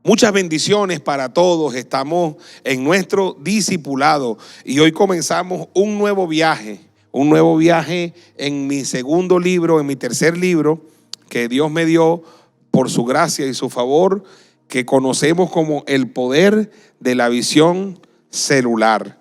Muchas bendiciones para todos. Estamos en nuestro discipulado y hoy comenzamos un nuevo viaje en mi segundo libro, en mi tercer libro que Dios me dio por su gracia y su favor, que conocemos como el poder de la visión celular.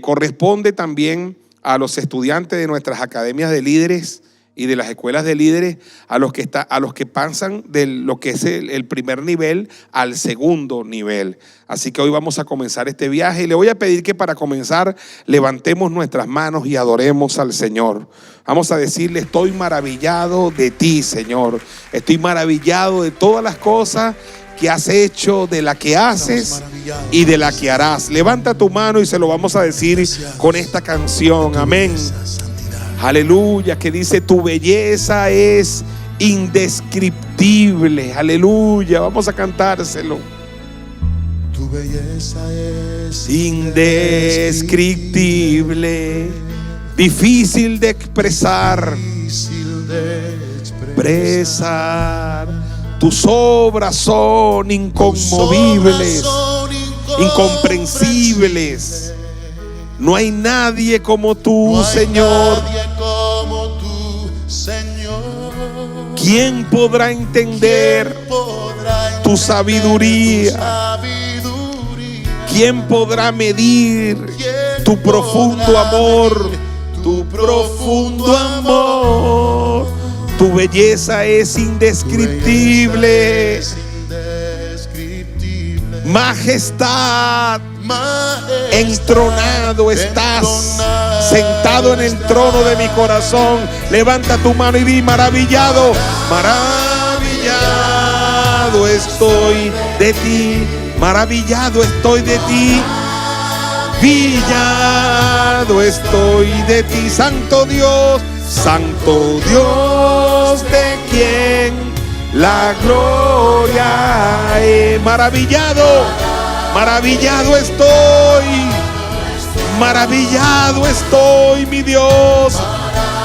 Corresponde también a los estudiantes de nuestras academias de líderes y de las escuelas de líderes, a los que pasan de lo que es el primer nivel al segundo nivel. Así que hoy vamos a comenzar este viaje y le voy a pedir que para comenzar levantemos nuestras manos y adoremos al Señor. Vamos a decirle: estoy maravillado de ti, Señor. Estoy maravillado de todas las cosas que has hecho, de la que haces y de la que harás. Levanta tu mano y se lo vamos a decir con esta canción. Amén. Aleluya, que dice: tu belleza es indescriptible. Aleluya, vamos a cantárselo. Tu belleza es indescriptible, difícil de expresar. Tus obras son inconmovibles, incomprensibles. No hay nadie como tú, Señor. ¿Quién podrá entender tu sabiduría? ¿Quién podrá medir tu profundo amor? Tu profundo amor. Tu belleza es indescriptible. Majestad, entronado estás, sentado en el trono de mi corazón. Levanta tu mano y di: maravillado, maravillado estoy de ti, maravillado estoy de ti, maravillado estoy de ti. Santo Dios, de quien la gloria es. Maravillado, maravillado estoy, mi Dios.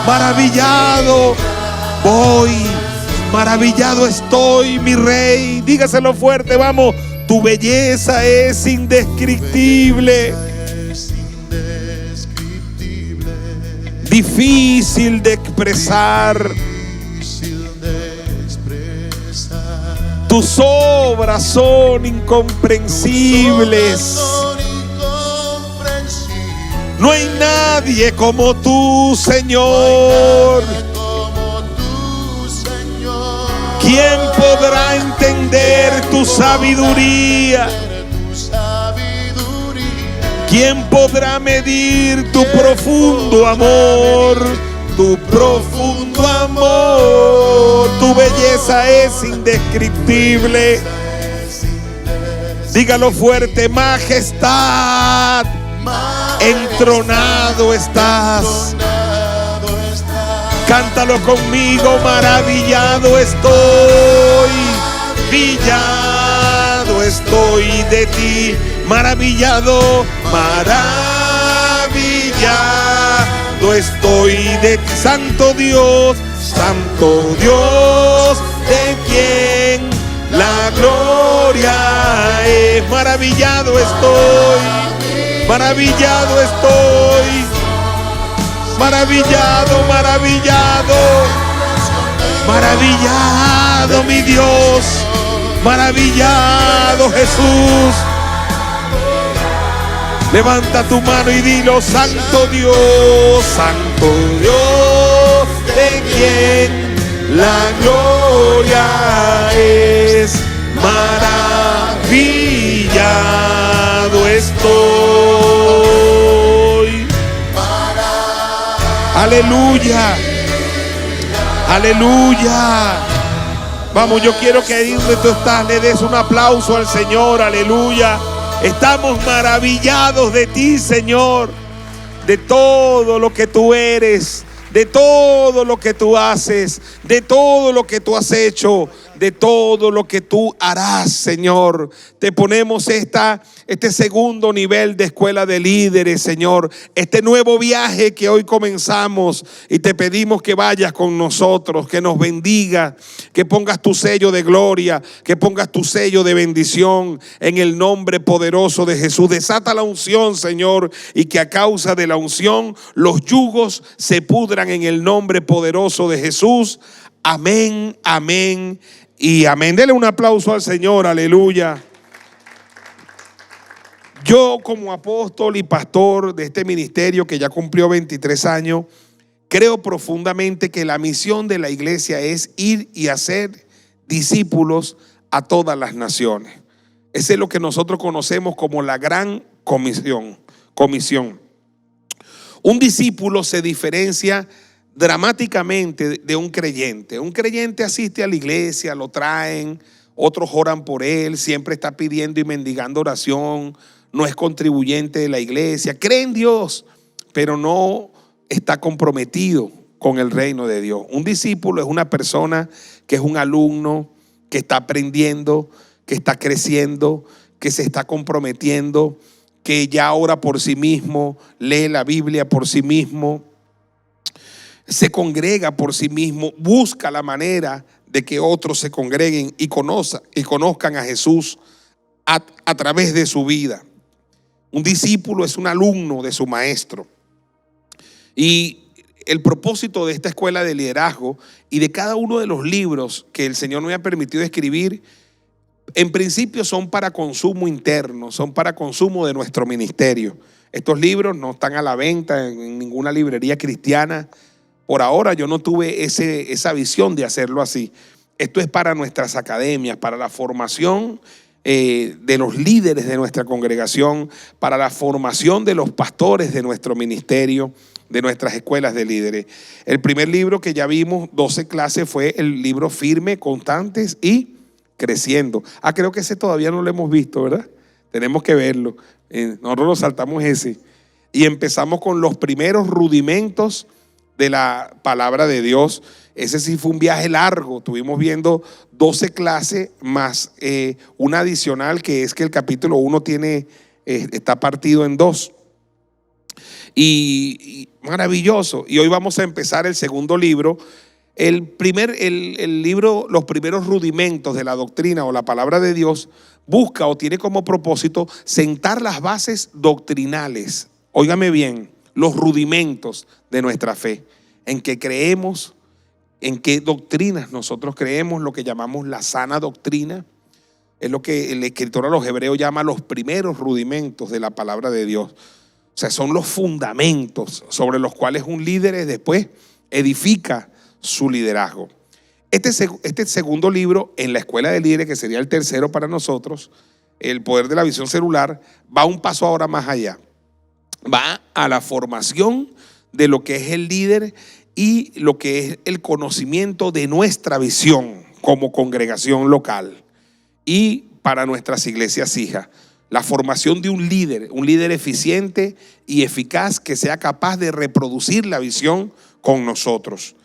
Maravillado voy, maravillado estoy, mi Rey. Dígaselo fuerte, vamos. Tu belleza es indescriptible, difícil de expresar. Tus obras son incomprensibles. No hay nadie como tú, Señor. ¿Quién podrá entender tu sabiduría? ¿Quién podrá medir tu profundo amor? Tu profundo amor. Tu belleza es indescriptible. Dígalo fuerte: majestad, entronado estás. Cántalo conmigo: maravillado estoy, maravillado estoy de ti, maravillado, maravillado estoy de ti. Santo Dios, de quien la gloria es. Maravillado estoy, maravillado estoy, maravillado, maravillado mi Dios, maravillado Jesús. Levanta tu mano y dilo: Santo Dios, de quien la gloria es. Maravillado estoy. Aleluya, aleluya. Vamos, yo quiero que ahí donde tú estás le des un aplauso al Señor. Aleluya. Estamos maravillados de ti, Señor, de todo lo que tú eres, de todo lo que tú haces, de todo lo que tú has hecho, de todo lo que tú harás, Señor. Te ponemos este segundo nivel de escuela de líderes, Señor. Este nuevo viaje que hoy comenzamos, y te pedimos que vayas con nosotros, que nos bendiga, que pongas tu sello de gloria, que pongas tu sello de bendición en el nombre poderoso de Jesús. Desata la unción, Señor, y que a causa de la unción los yugos se pudran en el nombre poderoso de Jesús. Amén, amén y amén. Dele un aplauso al Señor, aleluya. Yo, como apóstol y pastor de este ministerio que ya cumplió 23 años, creo profundamente que la misión de la iglesia es ir y hacer discípulos a todas las naciones. Ese es lo que nosotros conocemos como la gran comisión. Un discípulo se diferencia dramáticamente de un creyente. Un creyente asiste a la iglesia, lo traen, otros oran por él, siempre está pidiendo y mendigando oración, no es contribuyente de la iglesia, cree en Dios, pero no está comprometido con el reino de Dios. Un discípulo es una persona que es un alumno, que está aprendiendo, que está creciendo, que se está comprometiendo, que ya ora por sí mismo, lee la Biblia por sí mismo, se congrega por sí mismo, busca la manera de que otros se congreguen y conozcan a Jesús a través de su vida. Un discípulo es un alumno de su maestro. Y el propósito de esta escuela de liderazgo y de cada uno de los libros que el Señor me ha permitido escribir, en principio son para consumo interno, son para consumo de nuestro ministerio. Estos libros no están a la venta en ninguna librería cristiana. Por ahora yo no tuve esa visión de hacerlo así. Esto es para nuestras academias, para la formación de los líderes de nuestra congregación, para la formación de los pastores de nuestro ministerio, de nuestras escuelas de líderes. El primer libro que ya vimos, 12 clases, fue el libro Firme, Constantes y Creciendo. Creo que ese todavía no lo hemos visto, ¿verdad? Tenemos que verlo. Nosotros nos saltamos ese. Y empezamos con los primeros rudimentos de la palabra de Dios. Ese sí fue un viaje largo. Estuvimos viendo 12 clases más una adicional, que es que el capítulo 1 está partido en 2. Y maravilloso. Y hoy vamos a empezar el segundo libro. El libro, los primeros rudimentos de la doctrina o la palabra de Dios, busca o tiene como propósito sentar las bases doctrinales. Óigame bien, los rudimentos de nuestra fe, en qué creemos, en qué doctrinas nosotros creemos, lo que llamamos la sana doctrina. Es lo que el escritor a los Hebreos llama los primeros rudimentos de la palabra de Dios. O sea, son los fundamentos sobre los cuales un líder después edifica su liderazgo. Este segundo libro en la escuela de líderes, que sería el tercero para nosotros, el poder de la visión celular, va un paso ahora más allá. Va a la formación de lo que es el líder y lo que es el conocimiento de nuestra visión como congregación local y para nuestras iglesias hijas. La formación de un líder eficiente y eficaz que sea capaz de reproducir la visión con nosotros.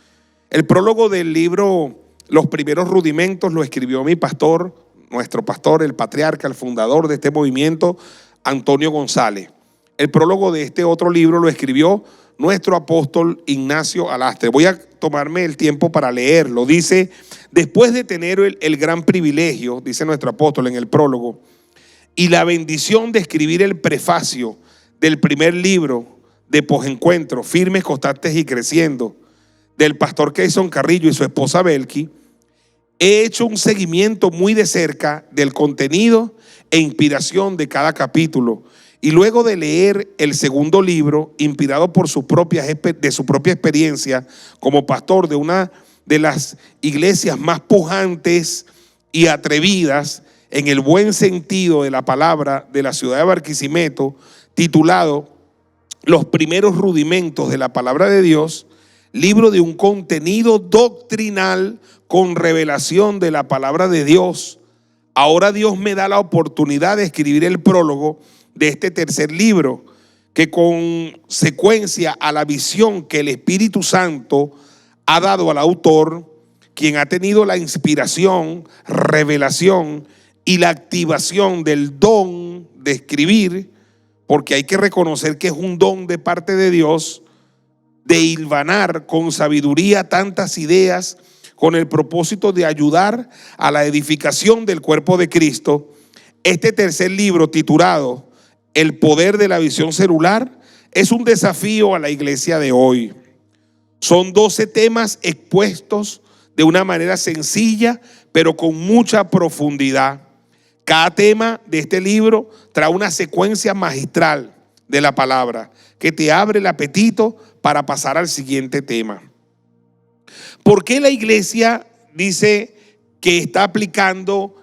El prólogo del libro Los primeros rudimentos lo escribió mi pastor, nuestro pastor, el patriarca, el fundador de este movimiento, Antonio González. El prólogo de este otro libro lo escribió nuestro apóstol Ignacio Alastre. Voy a tomarme el tiempo para leerlo. Dice: después de tener el gran privilegio, dice nuestro apóstol en el prólogo, y la bendición de escribir el prefacio del primer libro de Posencuentro, Firmes, Constantes y Creciendo, del pastor Keyson Carrillo y su esposa Belki, he hecho un seguimiento muy de cerca del contenido e inspiración de cada capítulo. Y luego de leer el segundo libro, inspirado por de su propia experiencia como pastor de una de las iglesias más pujantes y atrevidas, en el buen sentido de la palabra, de la ciudad de Barquisimeto, titulado Los primeros rudimentos de la palabra de Dios, libro de un contenido doctrinal con revelación de la palabra de Dios. Ahora Dios me da la oportunidad de escribir el prólogo de este tercer libro, que consecuencia a la visión que el Espíritu Santo ha dado al autor, quien ha tenido la inspiración, revelación y la activación del don de escribir, porque hay que reconocer que es un don de parte de Dios, de hilvanar con sabiduría tantas ideas con el propósito de ayudar a la edificación del cuerpo de Cristo. Este tercer libro, titulado El poder de la visión celular, es un desafío a la iglesia de hoy. Son 12 temas expuestos de una manera sencilla, pero con mucha profundidad. Cada tema de este libro trae una secuencia magistral de la palabra que te abre el apetito para pasar al siguiente tema. ¿Por qué la iglesia dice que está aplicando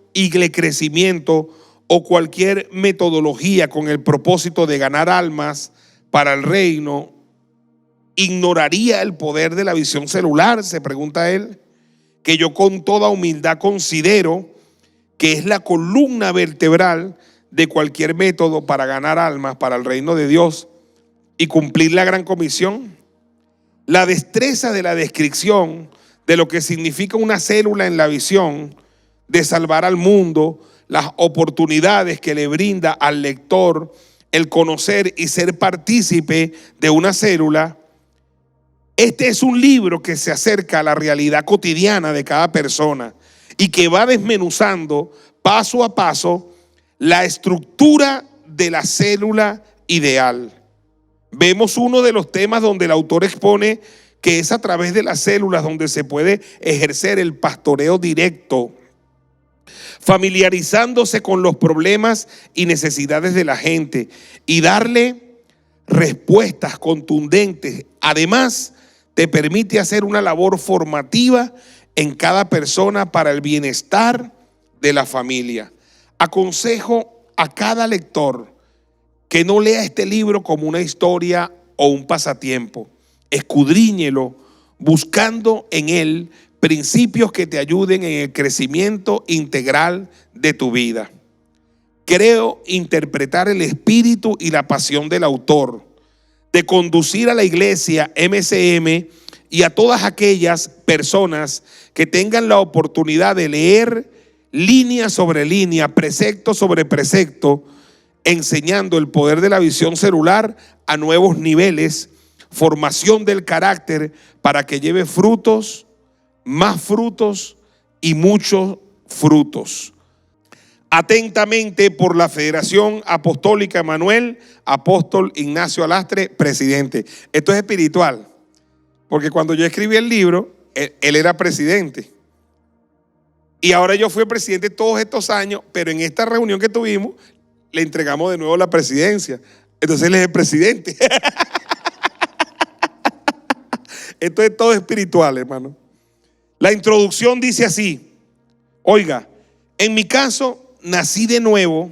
crecimiento o cualquier metodología con el propósito de ganar almas para el reino? ¿Ignoraría el poder de la visión celular?, se pregunta él, que yo con toda humildad considero que es la columna vertebral de cualquier método para ganar almas para el reino de Dios y cumplir la gran comisión. La destreza de la descripción de lo que significa una célula en la visión de salvar al mundo, las oportunidades que le brinda al lector el conocer y ser partícipe de una célula. Este es un libro que se acerca a la realidad cotidiana de cada persona y que va desmenuzando paso a paso la estructura de la célula ideal. Vemos uno de los temas donde el autor expone que es a través de las células donde se puede ejercer el pastoreo directo, familiarizándose con los problemas y necesidades de la gente y darle respuestas contundentes. Además, te permite hacer una labor formativa en cada persona para el bienestar de la familia. Aconsejo a cada lector que no lea este libro como una historia o un pasatiempo. Escudriñelo buscando en él principios que te ayuden en el crecimiento integral de tu vida. Creo interpretar el espíritu y la pasión del autor de conducir a la iglesia MCM y a todas aquellas personas que tengan la oportunidad de leer línea sobre línea, precepto sobre precepto, enseñando el poder de la visión celular a nuevos niveles, formación del carácter para que lleve frutos, más frutos y muchos frutos. Atentamente, por la Federación Apostólica Emanuel, Apóstol Ignacio Alastre, presidente. Esto es espiritual, porque cuando yo escribí el libro, él era presidente. Y ahora yo fui presidente todos estos años, pero en esta reunión que tuvimos, le entregamos de nuevo la presidencia. Entonces él es el presidente. Esto es todo espiritual, hermano. La introducción dice así: oiga, en mi caso, nací de nuevo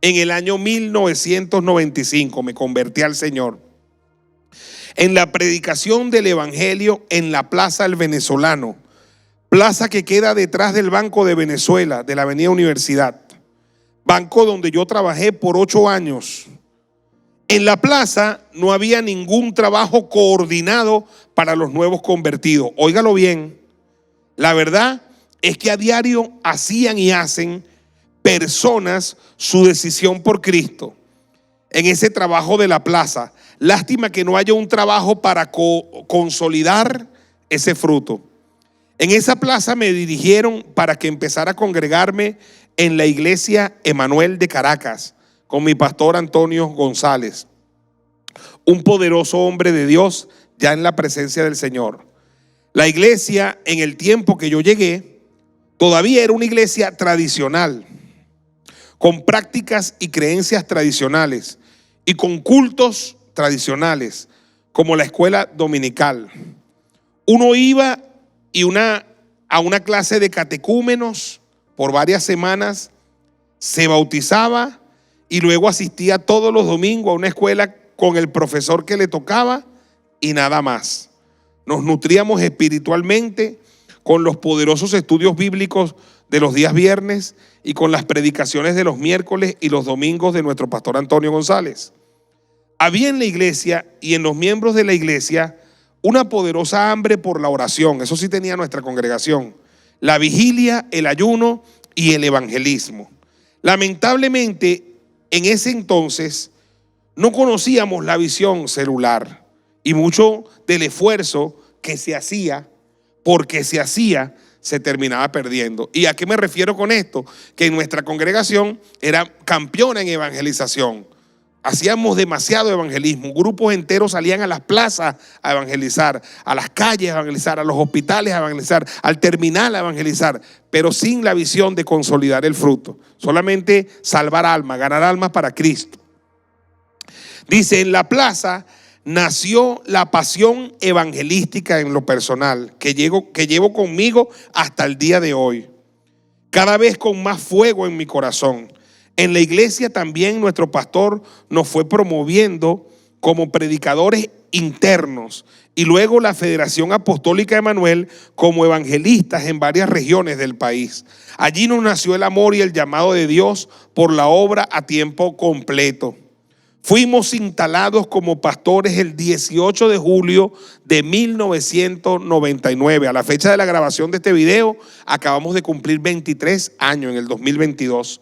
en el año 1995, me convertí al Señor. En la predicación del Evangelio en la Plaza del Venezolano, plaza que queda detrás del Banco de Venezuela, de la Avenida Universidad, banco donde yo trabajé por 8 años. En la plaza no había ningún trabajo coordinado para los nuevos convertidos. Óigalo bien, la verdad es que a diario hacían y hacen personas su decisión por Cristo en ese trabajo de la plaza. Lástima que no haya un trabajo para consolidar ese fruto. En esa plaza me dirigieron para que empezara a congregarme en la iglesia Emanuel de Caracas con mi pastor Antonio González, un poderoso hombre de Dios ya en la presencia del Señor. La iglesia, en el tiempo que yo llegué, todavía era una iglesia tradicional, con prácticas y creencias tradicionales y con cultos tradicionales, como la escuela dominical. Uno iba a una clase de catecúmenos por varias semanas, se bautizaba y luego asistía todos los domingos a una escuela con el profesor que le tocaba y nada más. Nos nutríamos espiritualmente con los poderosos estudios bíblicos de los días viernes y con las predicaciones de los miércoles y los domingos de nuestro pastor Antonio González. Había en la iglesia y en los miembros de la iglesia una poderosa hambre por la oración. Eso sí tenía nuestra congregación. La vigilia, el ayuno y el evangelismo. Lamentablemente, en ese entonces no conocíamos la visión celular y mucho del esfuerzo que se hacía, porque se hacía, se terminaba perdiendo. ¿Y a qué me refiero con esto? Que en nuestra congregación era campeona en evangelización. Hacíamos demasiado evangelismo. Grupos enteros salían a las plazas a evangelizar, a las calles a evangelizar, a los hospitales a evangelizar, al terminal a evangelizar, pero sin la visión de consolidar el fruto. Solamente salvar almas, ganar almas para Cristo. Dice, en la plaza nació la pasión evangelística en lo personal, que llevo conmigo hasta el día de hoy, cada vez con más fuego en mi corazón. En la iglesia también nuestro pastor nos fue promoviendo como predicadores internos y luego la Federación Apostólica Emanuel como evangelistas en varias regiones del país. Allí nos nació el amor y el llamado de Dios por la obra a tiempo completo. Fuimos instalados como pastores el 18 de julio de 1999. A la fecha de la grabación de este video, acabamos de cumplir 23 años en el 2022.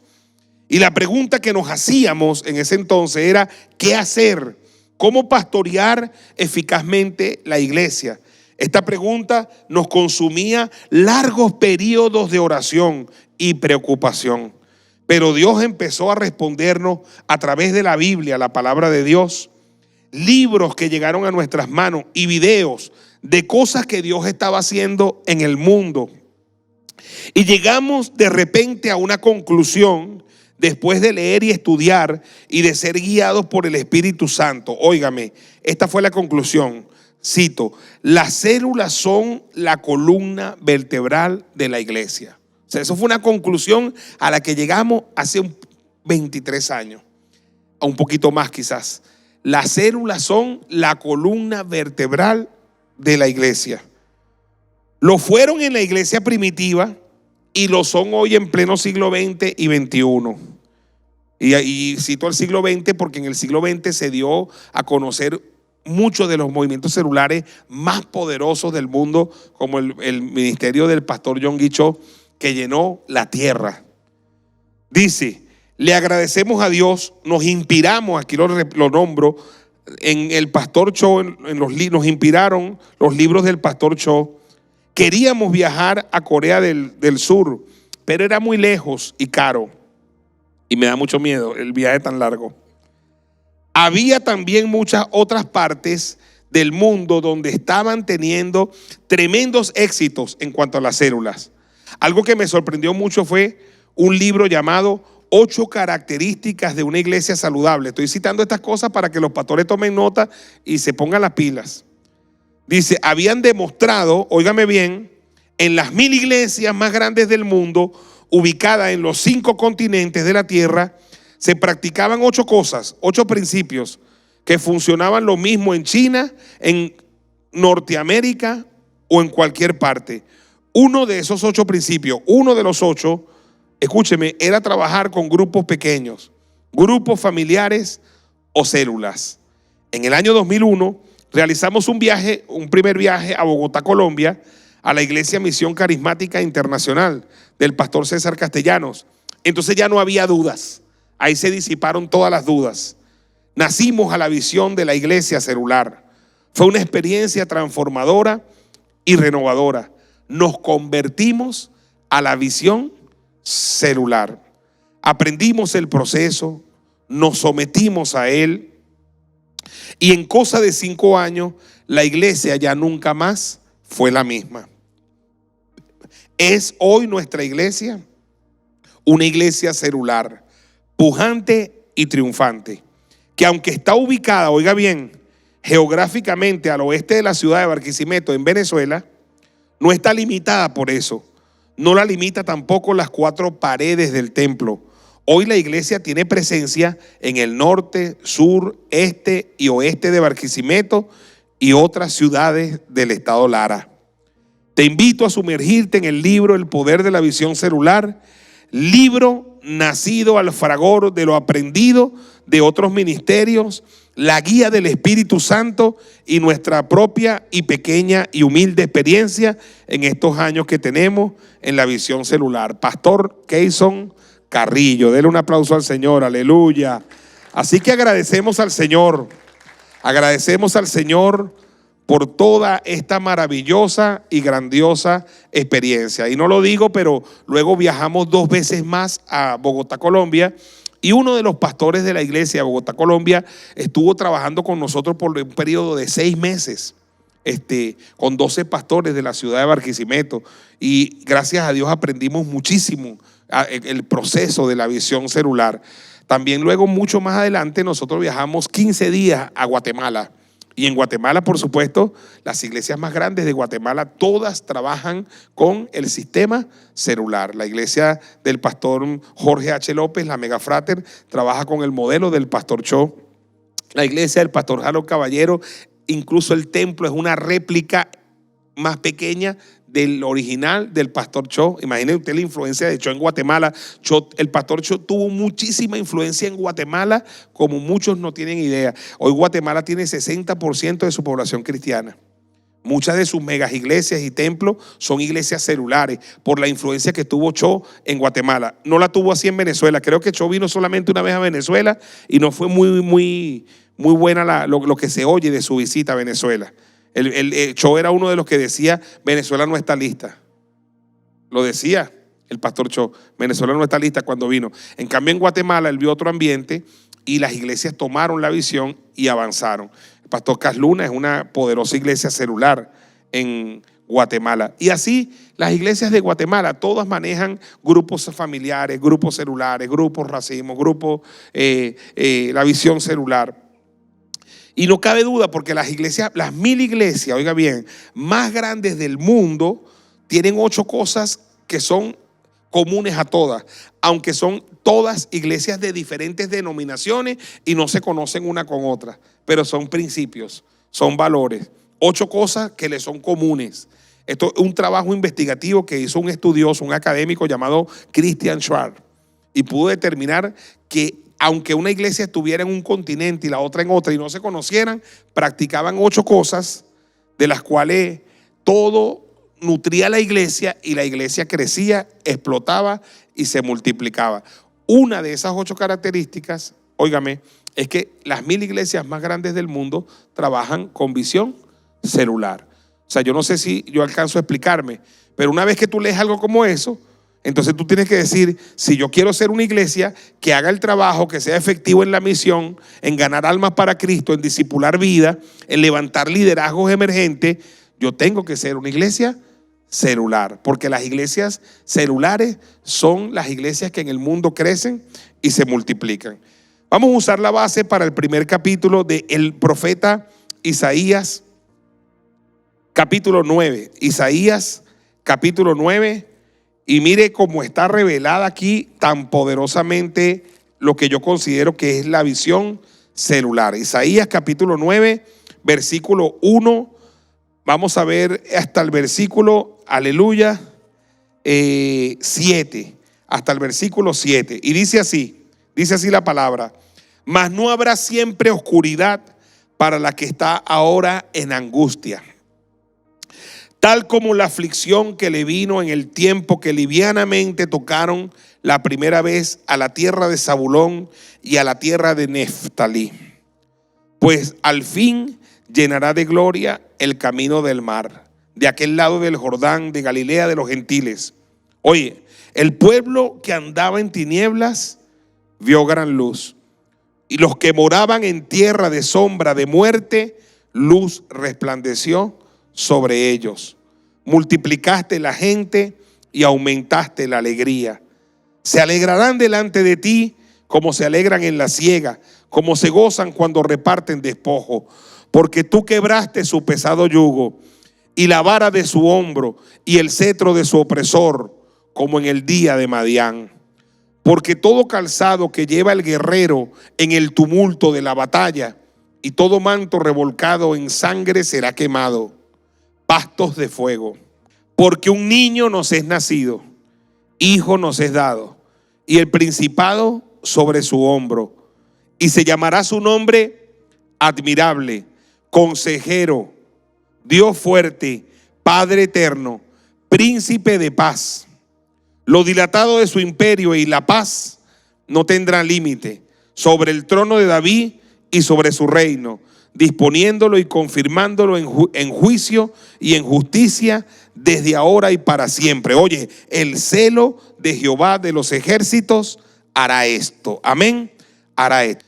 Y la pregunta que nos hacíamos en ese entonces era, ¿qué hacer? ¿Cómo pastorear eficazmente la iglesia? Esta pregunta nos consumía largos periodos de oración y preocupación. Pero Dios empezó a respondernos a través de la Biblia, la palabra de Dios, libros que llegaron a nuestras manos y videos de cosas que Dios estaba haciendo en el mundo. Y llegamos de repente a una conclusión después de leer y estudiar y de ser guiados por el Espíritu Santo. Óigame, esta fue la conclusión. Cito, las células son la columna vertebral de la iglesia. O sea, eso fue una conclusión a la que llegamos hace 23 años, a un poquito más quizás. Las células son la columna vertebral de la iglesia. Lo fueron en la iglesia primitiva y lo son hoy en pleno siglo XX y XXI. Y cito el siglo XX porque en el siglo XX se dio a conocer muchos de los movimientos celulares más poderosos del mundo, como el ministerio del pastor John Guichó, que llenó la tierra. Dice, le agradecemos a Dios, nos inspiramos, aquí lo nombro, en el pastor Cho, nos inspiraron los libros del pastor Cho. Queríamos viajar a Corea del Sur, pero era muy lejos y caro. Y me da mucho miedo el viaje tan largo. Había también muchas otras partes del mundo donde estaban teniendo tremendos éxitos en cuanto a las células. Algo que me sorprendió mucho fue un libro llamado 8 características de una iglesia saludable. Estoy citando estas cosas para que los pastores tomen nota y se pongan las pilas. Dice, habían demostrado, óigame bien, en las 1000 iglesias más grandes del mundo, ubicadas en los 5 continentes de la tierra, se practicaban 8 cosas, 8 principios que funcionaban lo mismo en China, en Norteamérica o en cualquier parte. Uno de esos 8 principios, uno de los 8, escúcheme, era trabajar con grupos pequeños, grupos familiares o células. En el año 2001 realizamos un primer viaje a Bogotá, Colombia, a la Iglesia Misión Carismática Internacional del pastor César Castellanos. Entonces ya no había dudas, ahí se disiparon todas las dudas. Nacimos a la visión de la iglesia celular. Fue una experiencia transformadora y renovadora. Nos convertimos a la visión celular. Aprendimos el proceso, nos sometimos a él y en cosa de 5 años la iglesia ya nunca más fue la misma. Es hoy nuestra iglesia una iglesia celular, pujante y triunfante, que aunque está ubicada, oiga bien, geográficamente al oeste de la ciudad de Barquisimeto, en Venezuela, no está limitada por eso. No la limita tampoco las 4 paredes del templo. Hoy la iglesia tiene presencia en el norte, sur, este y oeste de Barquisimeto y otras ciudades del estado Lara. Te invito a sumergirte en el libro El Poder de la Visión Celular, libro nacido al fragor de lo aprendido de otros ministerios, la guía del Espíritu Santo y nuestra propia y pequeña y humilde experiencia en estos años que tenemos en la visión celular. Pastor Keyson Carrillo, denle un aplauso al Señor, aleluya. Así que agradecemos al Señor por toda esta maravillosa y grandiosa experiencia. Y no lo digo, pero luego viajamos 2 veces más a Bogotá, Colombia, y uno de los pastores de la iglesia de Bogotá, Colombia, estuvo trabajando con nosotros por un periodo de 6 meses, con 12 pastores de la ciudad de Barquisimeto, y gracias a Dios aprendimos muchísimo el proceso de la visión celular. También luego, mucho más adelante, nosotros viajamos 15 días a Guatemala. Y en Guatemala, por supuesto, las iglesias más grandes de Guatemala, todas trabajan con el sistema celular. La iglesia del pastor Jorge H. López, la Mega Frater, trabaja con el modelo del pastor Cho. La iglesia del pastor Harold Caballero, incluso el templo es una réplica más pequeña del original del pastor Cho. Imagine usted la influencia de Cho en Guatemala. El pastor Cho tuvo muchísima influencia en Guatemala, como muchos no tienen idea. Hoy Guatemala tiene 60% de su población cristiana. Muchas de sus megas iglesias y templos son iglesias celulares por la influencia que tuvo Cho en Guatemala. No la tuvo así en Venezuela. Creo que Cho vino solamente una vez a Venezuela y no fue muy buena lo que se oye de su visita a Venezuela. El Cho era uno de los que decía: Venezuela no está lista. Lo decía el pastor Cho: Venezuela no está lista cuando vino. En cambio, en Guatemala él vio otro ambiente y las iglesias tomaron la visión y avanzaron. El pastor Casluna es una poderosa iglesia celular en Guatemala. Y así las iglesias de Guatemala todas manejan grupos familiares, grupos celulares, grupos racismo, grupos la visión celular. Y no cabe duda, porque las iglesias, las 1000 iglesias, oiga bien, más grandes del mundo, tienen 8 cosas que son comunes a todas, aunque son todas iglesias de diferentes denominaciones y no se conocen una con otra, pero son principios, son valores, 8 cosas que le son comunes. Esto es un trabajo investigativo que hizo un estudioso, un académico llamado Christian Schwab, y pudo determinar que aunque una iglesia estuviera en un continente y la otra en otra y no se conocieran, practicaban 8 cosas de las cuales todo nutría la iglesia y la iglesia crecía, explotaba y se multiplicaba. Una de esas 8 características, óigame, es que las 1000 iglesias más grandes del mundo trabajan con visión celular. O sea, yo no sé si yo alcanzo a explicarme, pero una vez que tú lees algo como eso, entonces tú tienes que decir: si yo quiero ser una iglesia que haga el trabajo, que sea efectivo en la misión, en ganar almas para Cristo, en discipular vida, en levantar liderazgos emergentes, yo tengo que ser una iglesia celular, porque las iglesias celulares son las iglesias que en el mundo crecen y se multiplican. Vamos a usar la base para el primer capítulo del profeta Isaías, capítulo 9. Isaías, capítulo 9. Y mire cómo está revelada aquí tan poderosamente lo que yo considero que es la visión celular. Isaías capítulo 9, versículo 1. Vamos a ver hasta el versículo, aleluya, 7. Hasta el versículo 7. Y dice así la palabra: mas no habrá siempre oscuridad para la que está ahora en angustia, tal como la aflicción que le vino en el tiempo que livianamente tocaron la primera vez a la tierra de Zabulón y a la tierra de Neftalí. Pues al fin llenará de gloria el camino del mar, de aquel lado del Jordán, de Galilea de los gentiles. Oye, el pueblo que andaba en tinieblas vio gran luz, y los que moraban en tierra de sombra de muerte, luz resplandeció sobre ellos. Multiplicaste la gente y aumentaste la alegría. Se alegrarán delante de ti como se alegran en la siega, como se gozan cuando reparten despojo, porque tú quebraste su pesado yugo y la vara de su hombro y el cetro de su opresor, como en el día de Madián. Porque todo calzado que lleva el guerrero en el tumulto de la batalla y todo manto revolcado en sangre será quemado. Pastos de fuego. Porque un niño nos es nacido, hijo nos es dado, y el principado sobre su hombro. Y se llamará su nombre Admirable, Consejero, Dios fuerte, Padre eterno, Príncipe de paz. Lo dilatado de su imperio y la paz no tendrá límite sobre el trono de David y sobre su reino, disponiéndolo y confirmándolo en juicio y en justicia desde ahora y para siempre. Oye, el celo de Jehová de los ejércitos hará esto. Amén, hará esto.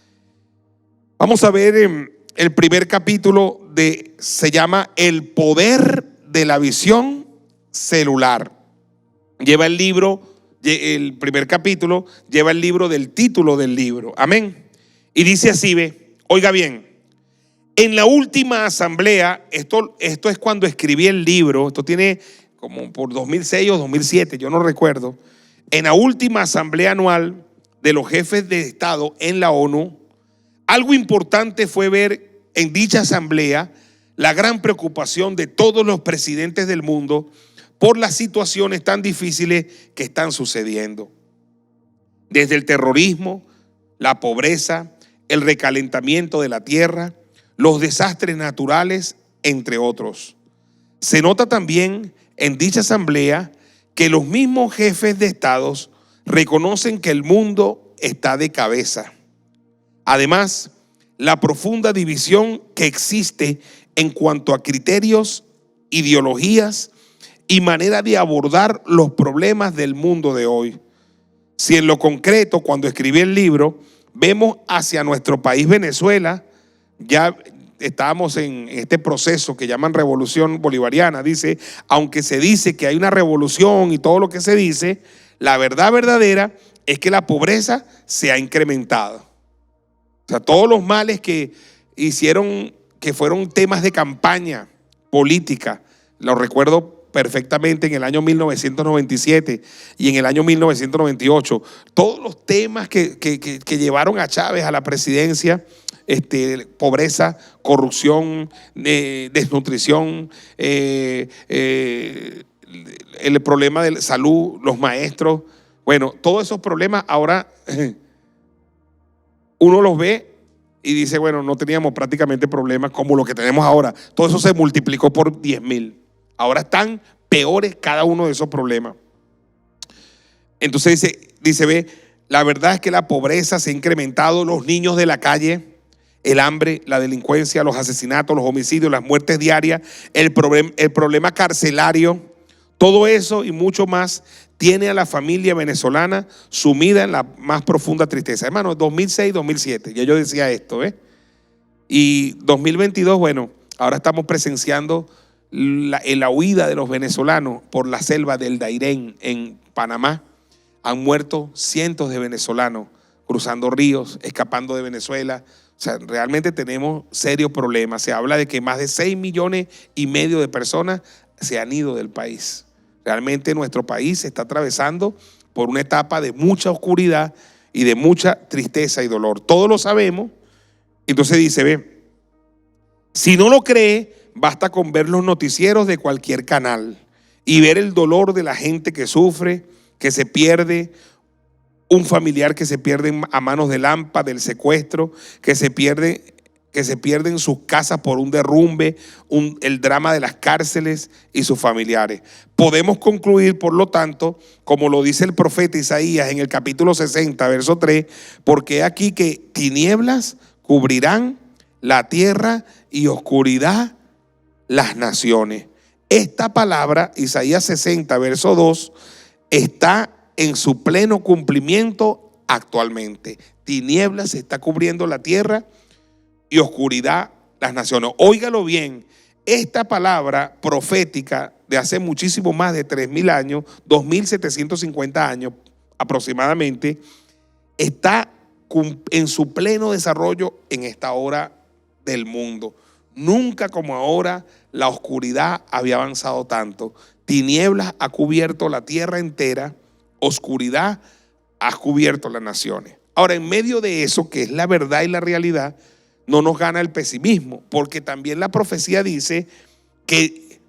Vamos a ver el primer capítulo se llama El poder de la visión celular. Lleva el libro, el primer capítulo lleva el libro del título del libro. Amén. Y dice así, ve, oiga bien. En la última asamblea, esto es cuando escribí el libro, esto tiene como por 2006 o 2007, yo no recuerdo. En la última asamblea anual de los jefes de Estado en la ONU, algo importante fue ver en dicha asamblea la gran preocupación de todos los presidentes del mundo por las situaciones tan difíciles que están sucediendo. Desde el terrorismo, la pobreza, el recalentamiento de la tierra, los desastres naturales, entre otros. Se nota también en dicha asamblea que los mismos jefes de estados reconocen que el mundo está de cabeza. Además, la profunda división que existe en cuanto a criterios, ideologías y manera de abordar los problemas del mundo de hoy. Si en lo concreto, cuando escribí el libro, vemos hacia nuestro país Venezuela, ya estábamos en este proceso que llaman revolución bolivariana. Dice, aunque se dice que hay una revolución y todo lo que se dice, la verdad verdadera es que la pobreza se ha incrementado. O sea, todos los males que hicieron, que fueron temas de campaña política, lo recuerdo perfectamente en el año 1997 y en el año 1998, todos los temas que llevaron a Chávez a la presidencia, pobreza, corrupción, desnutrición, el problema de salud, los maestros, bueno, todos esos problemas ahora uno los ve y dice, bueno, no teníamos prácticamente problemas como lo que tenemos ahora. Todo eso se multiplicó por 10,000. Ahora están peores cada uno de esos problemas. Entonces dice, ve, la verdad es que la pobreza se ha incrementado, los niños de la calle, el hambre, la delincuencia, los asesinatos, los homicidios, las muertes diarias, el problema carcelario, todo eso y mucho más tiene a la familia venezolana sumida en la más profunda tristeza. Hermano, 2006, 2007, ya yo decía esto, y 2022, bueno, ahora estamos presenciando la huida de los venezolanos por la selva del Dairén en Panamá. Han muerto cientos de venezolanos cruzando ríos, escapando de Venezuela. O sea, realmente tenemos serios problemas. Se habla de que más de 6,5 millones de personas se han ido del país. Realmente nuestro país se está atravesando por una etapa de mucha oscuridad y de mucha tristeza y dolor. Todos lo sabemos. Entonces dice, ve, si no lo cree, basta con ver los noticieros de cualquier canal y ver el dolor de la gente que sufre, que se pierde, un familiar que se pierde a manos del AMPA, del secuestro, que se pierde en sus casas por un derrumbe, el drama de las cárceles y sus familiares. Podemos concluir, por lo tanto, como lo dice el profeta Isaías en el capítulo 60, verso 3, porque aquí que tinieblas cubrirán la tierra y oscuridad las naciones. Esta palabra, Isaías 60, verso 2, está en su pleno cumplimiento actualmente. Tinieblas se está cubriendo la tierra y oscuridad las naciones. Óigalo bien, esta palabra profética de hace muchísimo más de 3,000 años, 2,750 años aproximadamente, está en su pleno desarrollo en esta hora del mundo. Nunca como ahora la oscuridad había avanzado tanto. Tinieblas ha cubierto la tierra entera, oscuridad ha cubierto las naciones. Ahora, en medio de eso, que es la verdad y la realidad, no nos gana el pesimismo, porque también la profecía dice que,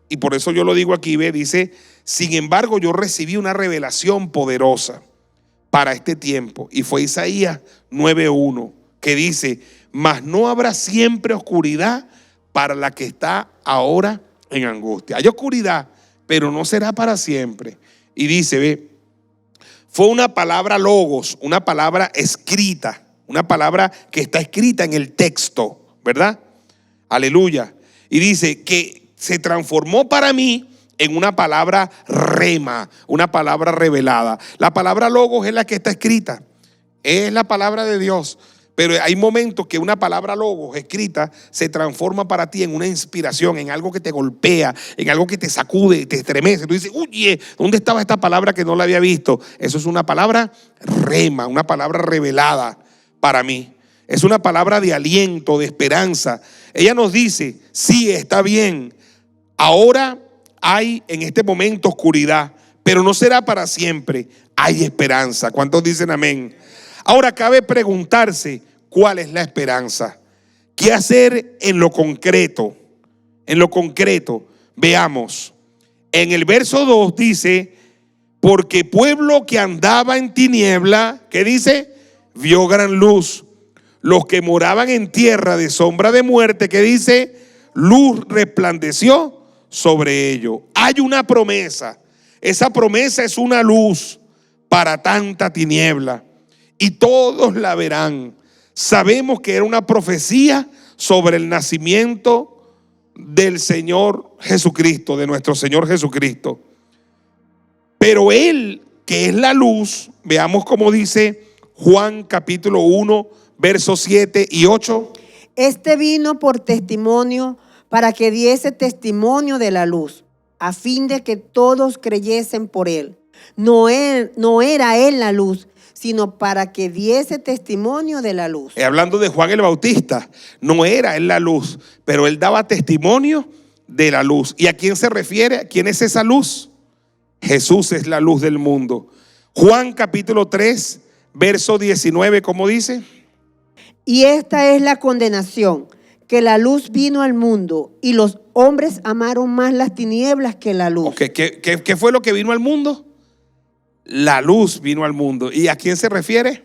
y por eso yo lo digo aquí, ve, dice, sin embargo yo recibí una revelación poderosa para este tiempo. Y fue Isaías 9:1, que dice: mas no habrá siempre oscuridad para la que está ahora en angustia. Hay oscuridad, pero no será para siempre. Y dice, ve, fue una palabra logos, una palabra escrita, una palabra que está escrita en el texto, ¿verdad? Aleluya. Y dice que se transformó para mí en una palabra rema, una palabra revelada. La palabra logos es la que está escrita, es la palabra de Dios. Pero hay momentos que una palabra logos escrita se transforma para ti en una inspiración, en algo que te golpea, en algo que te sacude, te estremece. Tú dices, oye, ¿dónde estaba esta palabra que no la había visto? Eso es una palabra rema, una palabra revelada para mí. Es una palabra de aliento, de esperanza. Ella nos dice, sí, está bien, ahora hay en este momento oscuridad, pero no será para siempre. Hay esperanza. ¿Cuántos dicen amén? Ahora cabe preguntarse, ¿cuál es la esperanza? ¿Qué hacer en lo concreto? En lo concreto, veamos. En el verso 2 dice, porque pueblo que andaba en tiniebla, ¿qué dice? Vio gran luz. Los que moraban en tierra de sombra de muerte, ¿qué dice? Luz resplandeció sobre ellos. Hay una promesa. Esa promesa es una luz para tanta tiniebla. Y todos la verán. Sabemos que era una profecía sobre el nacimiento del Señor Jesucristo, de nuestro Señor Jesucristo. Pero Él, que es la luz, veamos cómo dice Juan capítulo 1, versos 7 y 8. Este vino por testimonio para que diese testimonio de la luz, a fin de que todos creyesen por Él. No era Él la luz, sino para que diese testimonio de la luz. Hablando de Juan el Bautista, no era él la luz, pero él daba testimonio de la luz. ¿Y a quién se refiere? ¿Quién es esa luz? Jesús es la luz del mundo. Juan capítulo 3, verso 19, ¿cómo dice? Y esta es la condenación, que la luz vino al mundo y los hombres amaron más las tinieblas que la luz. Okay. ¿Qué fue lo que vino al mundo? La luz vino al mundo. ¿Y a quién se refiere?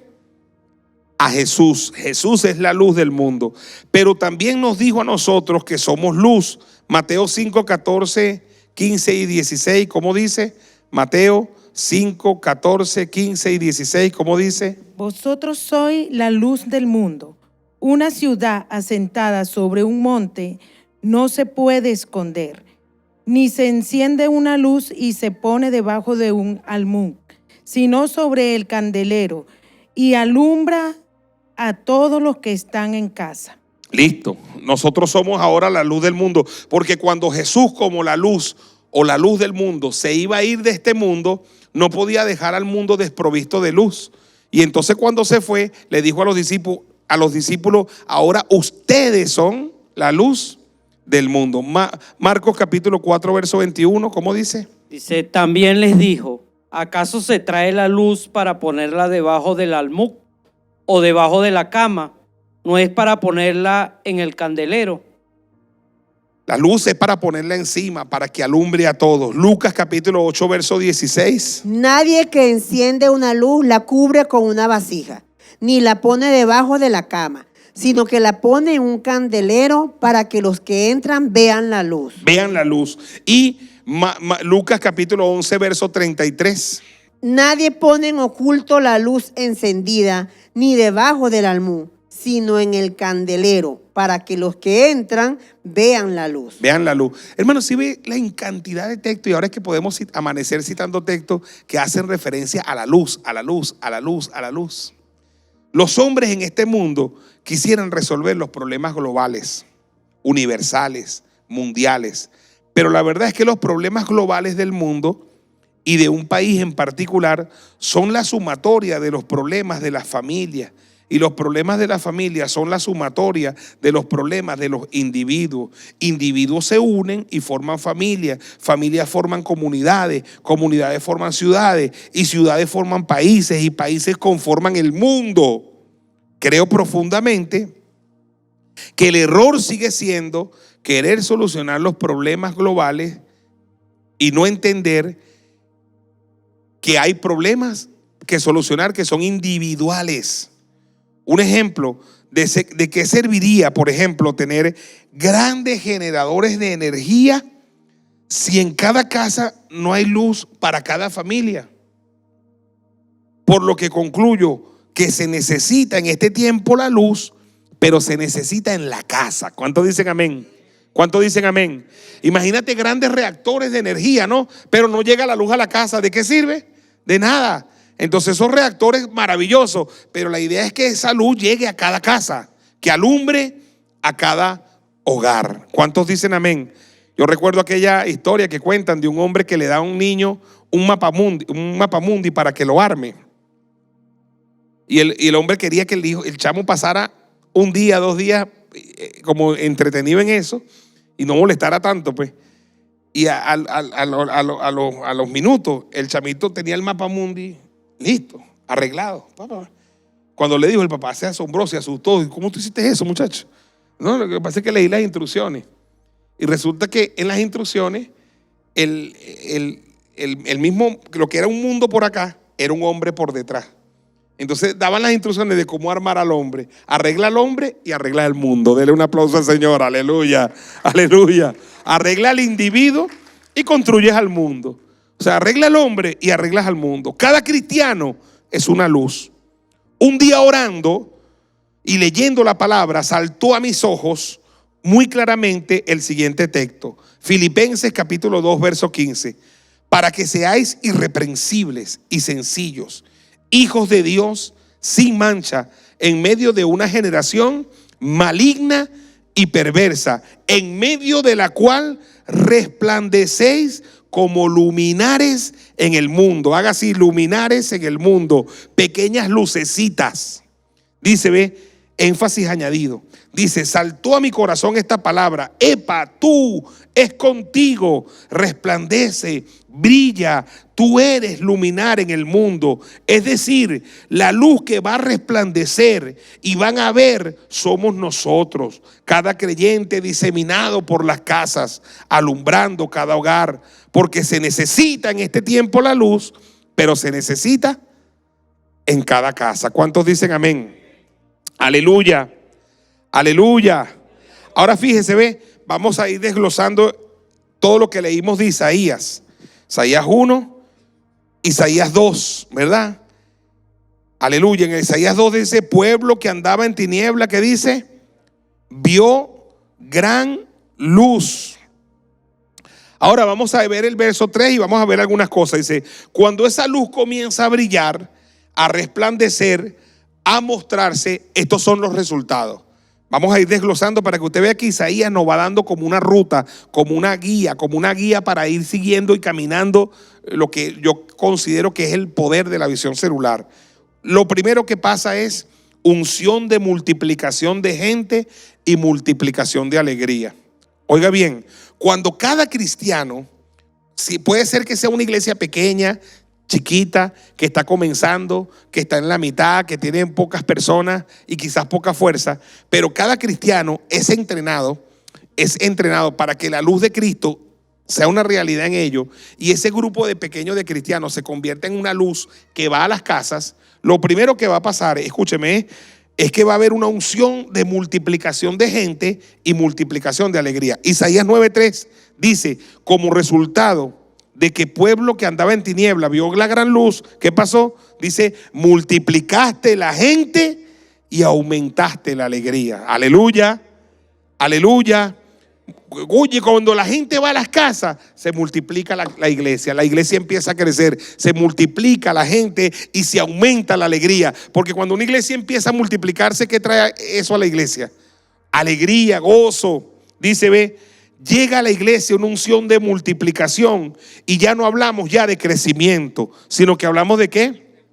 A Jesús. Jesús es la luz del mundo. Pero también nos dijo a nosotros que somos luz. Mateo 5, 14, 15 y 16. ¿Cómo dice? Mateo 5, 14, 15 y 16. ¿Cómo dice? Vosotros sois la luz del mundo. Una ciudad asentada sobre un monte no se puede esconder, ni se enciende una luz y se pone debajo de un almud, sino sobre el candelero, y alumbra a todos los que están en casa. Listo. Nosotros somos ahora la luz del mundo, porque cuando Jesús, como la luz o la luz del mundo, se iba a ir de este mundo, no podía dejar al mundo desprovisto de luz. Y entonces cuando se fue, le dijo a los discípulos, ahora ustedes son la luz del mundo. Marcos capítulo 4, verso 21, ¿cómo dice? Dice, también les dijo, ¿acaso se trae la luz para ponerla debajo del almud o debajo de la cama? ¿No es para ponerla en el candelero? La luz es para ponerla encima, para que alumbre a todos. Lucas capítulo 8, verso 16. Nadie que enciende una luz la cubre con una vasija, ni la pone debajo de la cama, sino que la pone en un candelero para que los que entran vean la luz. Vean la luz. Y Lucas capítulo 11, verso 33. Nadie pone en oculto la luz encendida, ni debajo del almud, sino en el candelero, para que los que entran vean la luz. Vean la luz. Hermanos, si ve la cantidad de textos, y ahora es que podemos amanecer citando textos que hacen referencia a la luz, a la luz, a la luz, a la luz. Los hombres en este mundo quisieran resolver los problemas globales, universales, mundiales. Pero la verdad es que los problemas globales del mundo y de un país en particular son la sumatoria de los problemas de las familias. Y los problemas de la familia son la sumatoria de los problemas de los individuos. Individuos se unen y forman familias. Familias forman comunidades. Comunidades forman ciudades. Y ciudades forman países. Y países conforman el mundo. Creo profundamente que el error sigue siendo querer solucionar los problemas globales y no entender que hay problemas que solucionar que son individuales. Un ejemplo de qué serviría, por ejemplo, tener grandes generadores de energía si en cada casa no hay luz para cada familia. Por lo que concluyo que se necesita en este tiempo la luz, pero se necesita en la casa. ¿Cuántos dicen amén? ¿Cuántos dicen amén? Imagínate grandes reactores de energía, ¿no? Pero no llega la luz a la casa. ¿De qué sirve? De nada. Entonces son reactores maravillosos, pero la idea es que esa luz llegue a cada casa, que alumbre a cada hogar. ¿Cuántos dicen amén? Yo recuerdo aquella historia que cuentan de un hombre que le da a un niño un mapamundi para que lo arme. Y el hombre quería que el chamo pasara un día, 2 días como entretenido en eso y no molestara tanto, pues. Y a los minutos el chamito tenía el mapamundi listo, arreglado. Cuando le dijo, el papá se asombró, se asustó. ¿Cómo tú hiciste eso, muchacho? No, lo que pasa es que leí las instrucciones. Y resulta que en las instrucciones, el mismo, lo que era un mundo por acá, era un hombre por detrás. Entonces daban las instrucciones de cómo armar al hombre. Arregla al hombre y arregla el mundo. Dele un aplauso al Señor, aleluya, aleluya. Arregla al individuo y construyes al mundo. O sea, arregla al hombre y arreglas al mundo. Cada cristiano es una luz. Un día orando y leyendo la palabra, saltó a mis ojos muy claramente el siguiente texto. Filipenses capítulo 2, verso 15. Para que seáis irreprensibles y sencillos, hijos de Dios sin mancha, en medio de una generación maligna y perversa, en medio de la cual resplandecéis como luminares en el mundo. Haga así, luminares en el mundo, pequeñas lucecitas. Dice, ve, énfasis añadido. Dice, saltó a mi corazón esta palabra: epa, tú, es contigo, resplandece, brilla, tú eres luminar en el mundo. Es decir, la luz que va a resplandecer y van a ver somos nosotros, cada creyente diseminado por las casas, alumbrando cada hogar, porque se necesita en este tiempo la luz, pero se necesita en cada casa. ¿Cuántos dicen amén? Aleluya, aleluya. Ahora fíjese, ve, vamos a ir desglosando todo lo que leímos de Isaías. Isaías 1, Isaías 2, ¿verdad? Aleluya. En Isaías 2 dice, pueblo que andaba en tiniebla, ¿qué dice? Vio gran luz. Ahora vamos a ver el verso 3 y vamos a ver algunas cosas. Dice, cuando esa luz comienza a brillar, a resplandecer, a mostrarse, estos son los resultados. Vamos a ir desglosando para que usted vea que Isaías nos va dando como una ruta, como una guía para ir siguiendo y caminando lo que yo considero que es el poder de la visión celular. Lo primero que pasa es unción de multiplicación de gente y multiplicación de alegría. Oiga bien, cuando cada cristiano, si puede ser que sea una iglesia pequeña, chiquita, que está comenzando, que está en la mitad, que tiene pocas personas y quizás poca fuerza, pero cada cristiano es entrenado para que la luz de Cristo sea una realidad en ellos, y ese grupo de pequeños de cristianos se convierta en una luz que va a las casas. Lo primero que va a pasar, escúcheme, es que va a haber una unción de multiplicación de gente y multiplicación de alegría. Isaías 9:3 dice, como resultado de que pueblo que andaba en tiniebla vio la gran luz, ¿qué pasó? Dice, multiplicaste la gente y aumentaste la alegría. Aleluya, aleluya. Oye, cuando la gente va a las casas, se multiplica la iglesia empieza a crecer, se multiplica la gente y se aumenta la alegría. Porque cuando una iglesia empieza a multiplicarse, ¿qué trae eso a la iglesia? Alegría, gozo. Dice, ve, llega a la iglesia una unción de multiplicación y ya no hablamos ya de crecimiento, sino que hablamos de ¿qué?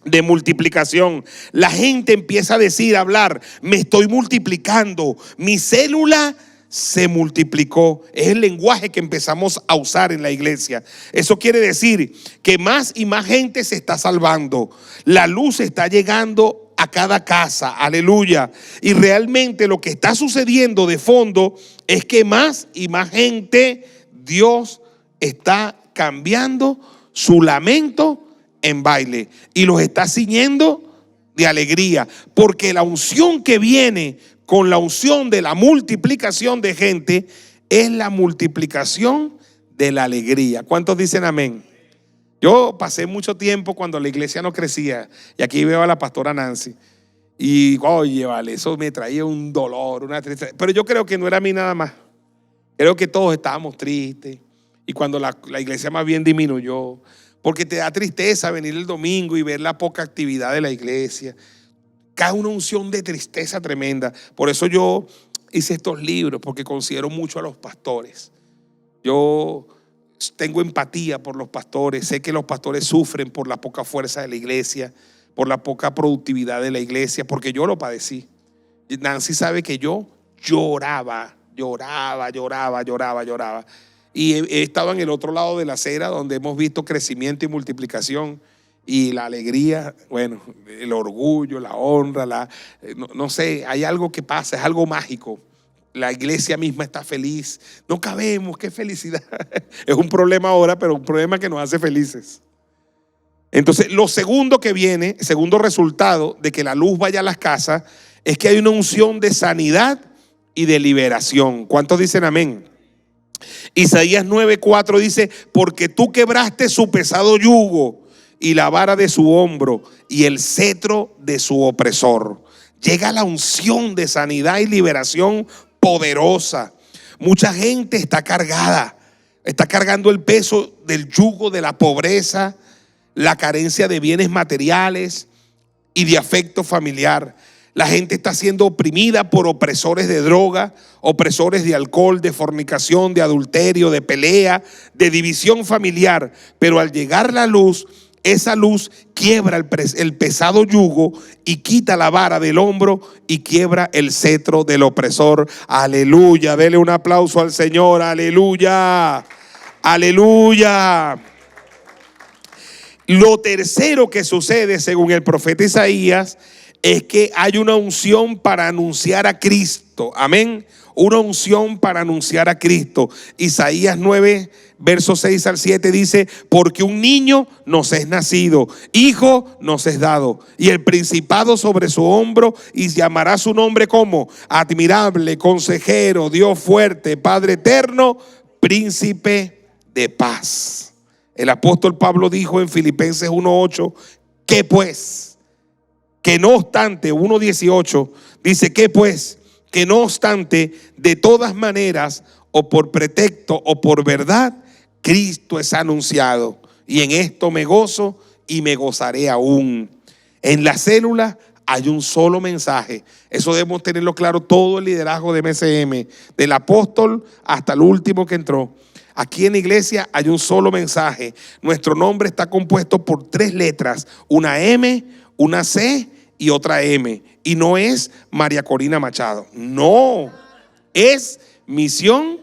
De multiplicación. La gente empieza a decir, a hablar, me estoy multiplicando, mi célula se multiplicó. Es el lenguaje que empezamos a usar en la iglesia. Eso quiere decir que más y más gente se está salvando. La luz está llegando a cada casa, aleluya. Y realmente lo que está sucediendo de fondo es que más y más gente, Dios está cambiando su lamento en baile y los está ciñendo de alegría, porque la unción que viene con la unción de la multiplicación de gente es la multiplicación de la alegría. ¿Cuántos dicen amén? Yo pasé mucho tiempo cuando la iglesia no crecía, y aquí veo a la pastora Nancy, y oye, vale, eso me traía un dolor, una tristeza, pero yo creo que no era a mí nada más. Creo que todos estábamos tristes, y cuando la iglesia más bien disminuyó, porque te da tristeza venir el domingo y ver la poca actividad de la iglesia. Cae una unción de tristeza tremenda. Por eso yo hice estos libros, porque considero mucho a los pastores. Yo tengo empatía por los pastores. Sé que los pastores sufren por la poca fuerza de la iglesia, por la poca productividad de la iglesia, porque yo lo padecí. Nancy sabe que yo lloraba. Y he estado en el otro lado de la acera, donde hemos visto crecimiento y multiplicación. Y la alegría, bueno, el orgullo, la honra, no sé, hay algo que pasa, es algo mágico. La iglesia misma está feliz. No cabemos, qué felicidad. Es un problema ahora, pero un problema que nos hace felices. Entonces, lo segundo que viene, segundo resultado de que la luz vaya a las casas, es que hay una unción de sanidad y de liberación. ¿Cuántos dicen amén? Isaías 9:4 dice: porque tú quebraste su pesado yugo y la vara de su hombro y el cetro de su opresor. Llega la unción de sanidad y liberación poderosa. Mucha gente está cargando el peso del yugo de la pobreza, la carencia de bienes materiales y de afecto familiar. La gente está siendo oprimida por opresores de droga, opresores de alcohol, de fornicación, de adulterio, de pelea, de división familiar. Pero al llegar la luz, esa luz quiebra el pesado yugo y quita la vara del hombro y quiebra el cetro del opresor. Aleluya, dele un aplauso al Señor. Aleluya, aleluya. Lo tercero que sucede, según el profeta Isaías, es que hay una unción para anunciar a Cristo. Amén. Una unción para anunciar a Cristo. Isaías 9, versos 6 al 7 dice: porque un niño nos es nacido, hijo nos es dado, y el principado sobre su hombro, y llamará su nombre como admirable, consejero, Dios fuerte, Padre eterno, príncipe de paz. El apóstol Pablo dijo en Filipenses 1:8: que pues, que no obstante, 1:18 dice: que pues, que no obstante, de todas maneras, o por pretexto o por verdad, Cristo es anunciado, y en esto me gozo y me gozaré aún. En la célula hay un solo mensaje. Eso debemos tenerlo claro, todo el liderazgo de MCM, del apóstol hasta el último que entró. Aquí en la iglesia hay un solo mensaje. Nuestro nombre está compuesto por 3 letras, una M, una C y otra M. Y no es María Corina Machado. No, es Misión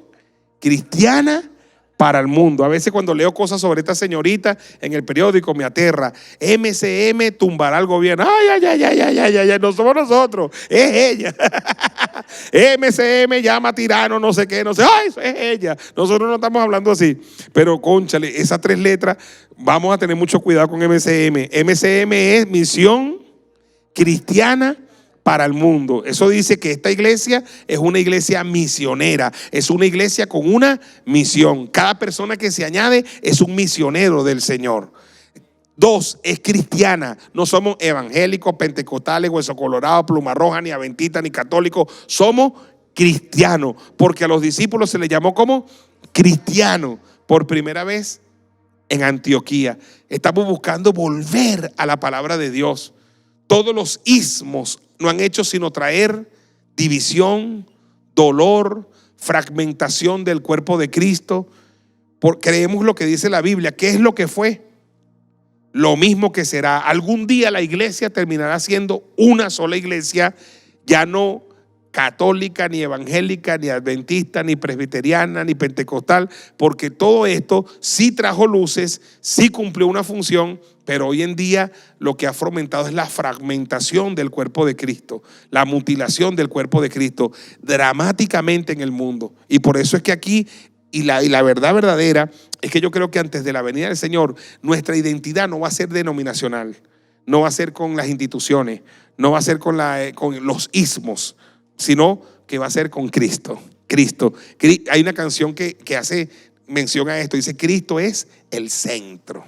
Cristiana para el Mundo. A veces cuando leo cosas sobre esta señorita en el periódico me aterra. MCM tumbará al gobierno. Ay, no somos nosotros, es ella. MCM llama tirano, no sé qué, no sé. Ay, eso es ella. Nosotros no estamos hablando así. Pero cónchale, esas 3 letras, vamos a tener mucho cuidado con MCM. MCM es Misión Cristiana para el Mundo. Eso dice que esta iglesia es una iglesia misionera, es una iglesia con una misión. Cada persona que se añade es un misionero del Señor. 2, es cristiana. No somos evangélicos, pentecostales, hueso colorado, pluma roja, ni adventistas, ni católicos. Somos cristianos, porque a los discípulos se les llamó como cristianos por primera vez en Antioquía. Estamos buscando volver a la palabra de Dios. Todos los ismos no han hecho sino traer división, dolor, fragmentación del cuerpo de Cristo. Creemos lo que dice la Biblia. ¿Qué es lo que fue? Lo mismo que será. Algún día la iglesia terminará siendo una sola iglesia, ya no católica, ni evangélica, ni adventista, ni presbiteriana, ni pentecostal, porque todo esto sí trajo luces, sí cumplió una función, pero hoy en día lo que ha fomentado es la fragmentación del cuerpo de Cristo, la mutilación del cuerpo de Cristo, dramáticamente en el mundo. Y por eso es que aquí y la verdad verdadera es que yo creo que antes de la venida del Señor, nuestra identidad no va a ser denominacional, no va a ser con las instituciones, no va a ser con los ismos, sino que va a ser con Cristo. Cristo. Hay una canción que hace mención a esto, dice: Cristo es el centro.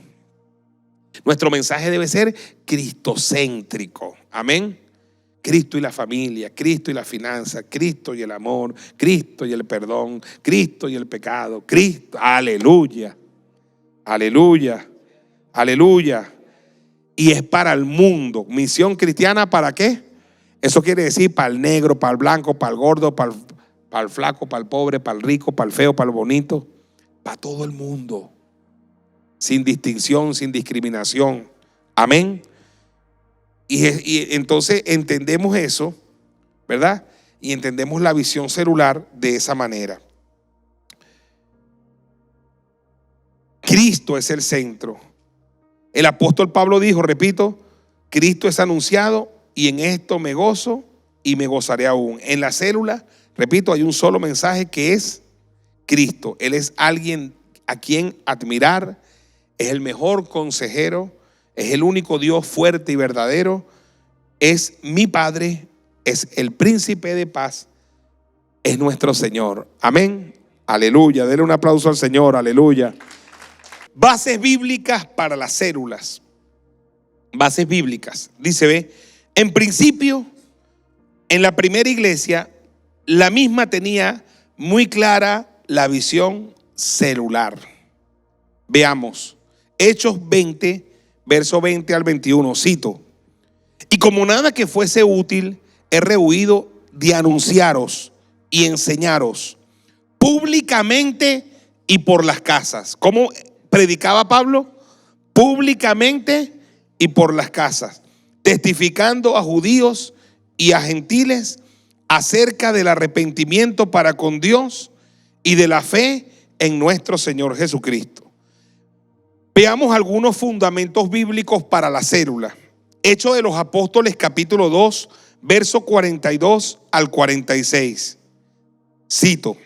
Nuestro mensaje debe ser cristocéntrico. Amén. Cristo y la familia, Cristo y la finanza, Cristo y el amor, Cristo y el perdón, Cristo y el pecado, Cristo. Aleluya, aleluya, aleluya. Y es para el mundo. Misión cristiana, ¿para qué? Eso quiere decir para el negro, para el blanco, para el gordo, para el flaco, para el pobre, para el rico, para el feo, para el bonito, para todo el mundo, sin distinción, sin discriminación. Amén. Y entonces entendemos eso, ¿verdad? Y entendemos la visión celular de esa manera. Cristo es el centro. El apóstol Pablo dijo, repito, Cristo es anunciado y en esto me gozo y me gozaré aún. En la célula, repito, hay un solo mensaje que es Cristo. Él es alguien a quien admirar, es el mejor consejero, es el único Dios fuerte y verdadero, es mi Padre, es el príncipe de paz, es nuestro Señor. Amén. Aleluya. Denle un aplauso al Señor. Aleluya. Bases bíblicas para las células. Bases bíblicas. Dice, ve, en principio, en la primera iglesia, la misma tenía muy clara la visión celular. Veamos, Hechos 20, verso 20 al 21, cito: y como nada que fuese útil, he rehuido de anunciaros y enseñaros públicamente y por las casas. ¿Cómo predicaba Pablo? Públicamente y por las casas, testificando a judíos y a gentiles acerca del arrepentimiento para con Dios y de la fe en nuestro Señor Jesucristo. Veamos algunos fundamentos bíblicos para la célula. Hechos de los Apóstoles, capítulo 2, verso 42 al 46. Cito: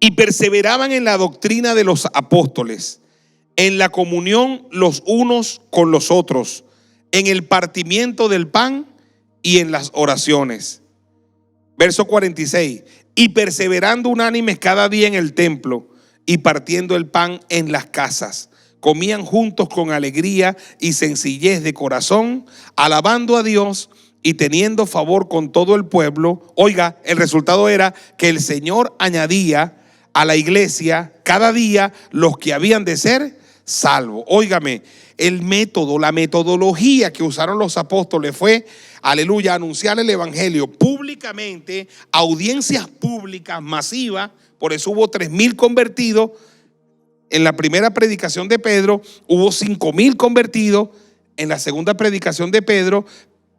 y perseveraban en la doctrina de los apóstoles, en la comunión los unos con los otros, en el partimiento del pan y en las oraciones. Verso 46: y perseverando unánimes cada día en el templo y partiendo el pan en las casas, comían juntos con alegría y sencillez de corazón, alabando a Dios y teniendo favor con todo el pueblo. Oiga, el resultado era que el Señor añadía a la iglesia cada día los que habían de ser salvos. Óigame, el método, la metodología que usaron los apóstoles fue, aleluya, anunciar el evangelio públicamente, audiencias públicas masivas. Por eso hubo 3,000 convertidos. En la primera predicación de Pedro hubo 5,000 convertidos. En la segunda predicación de Pedro,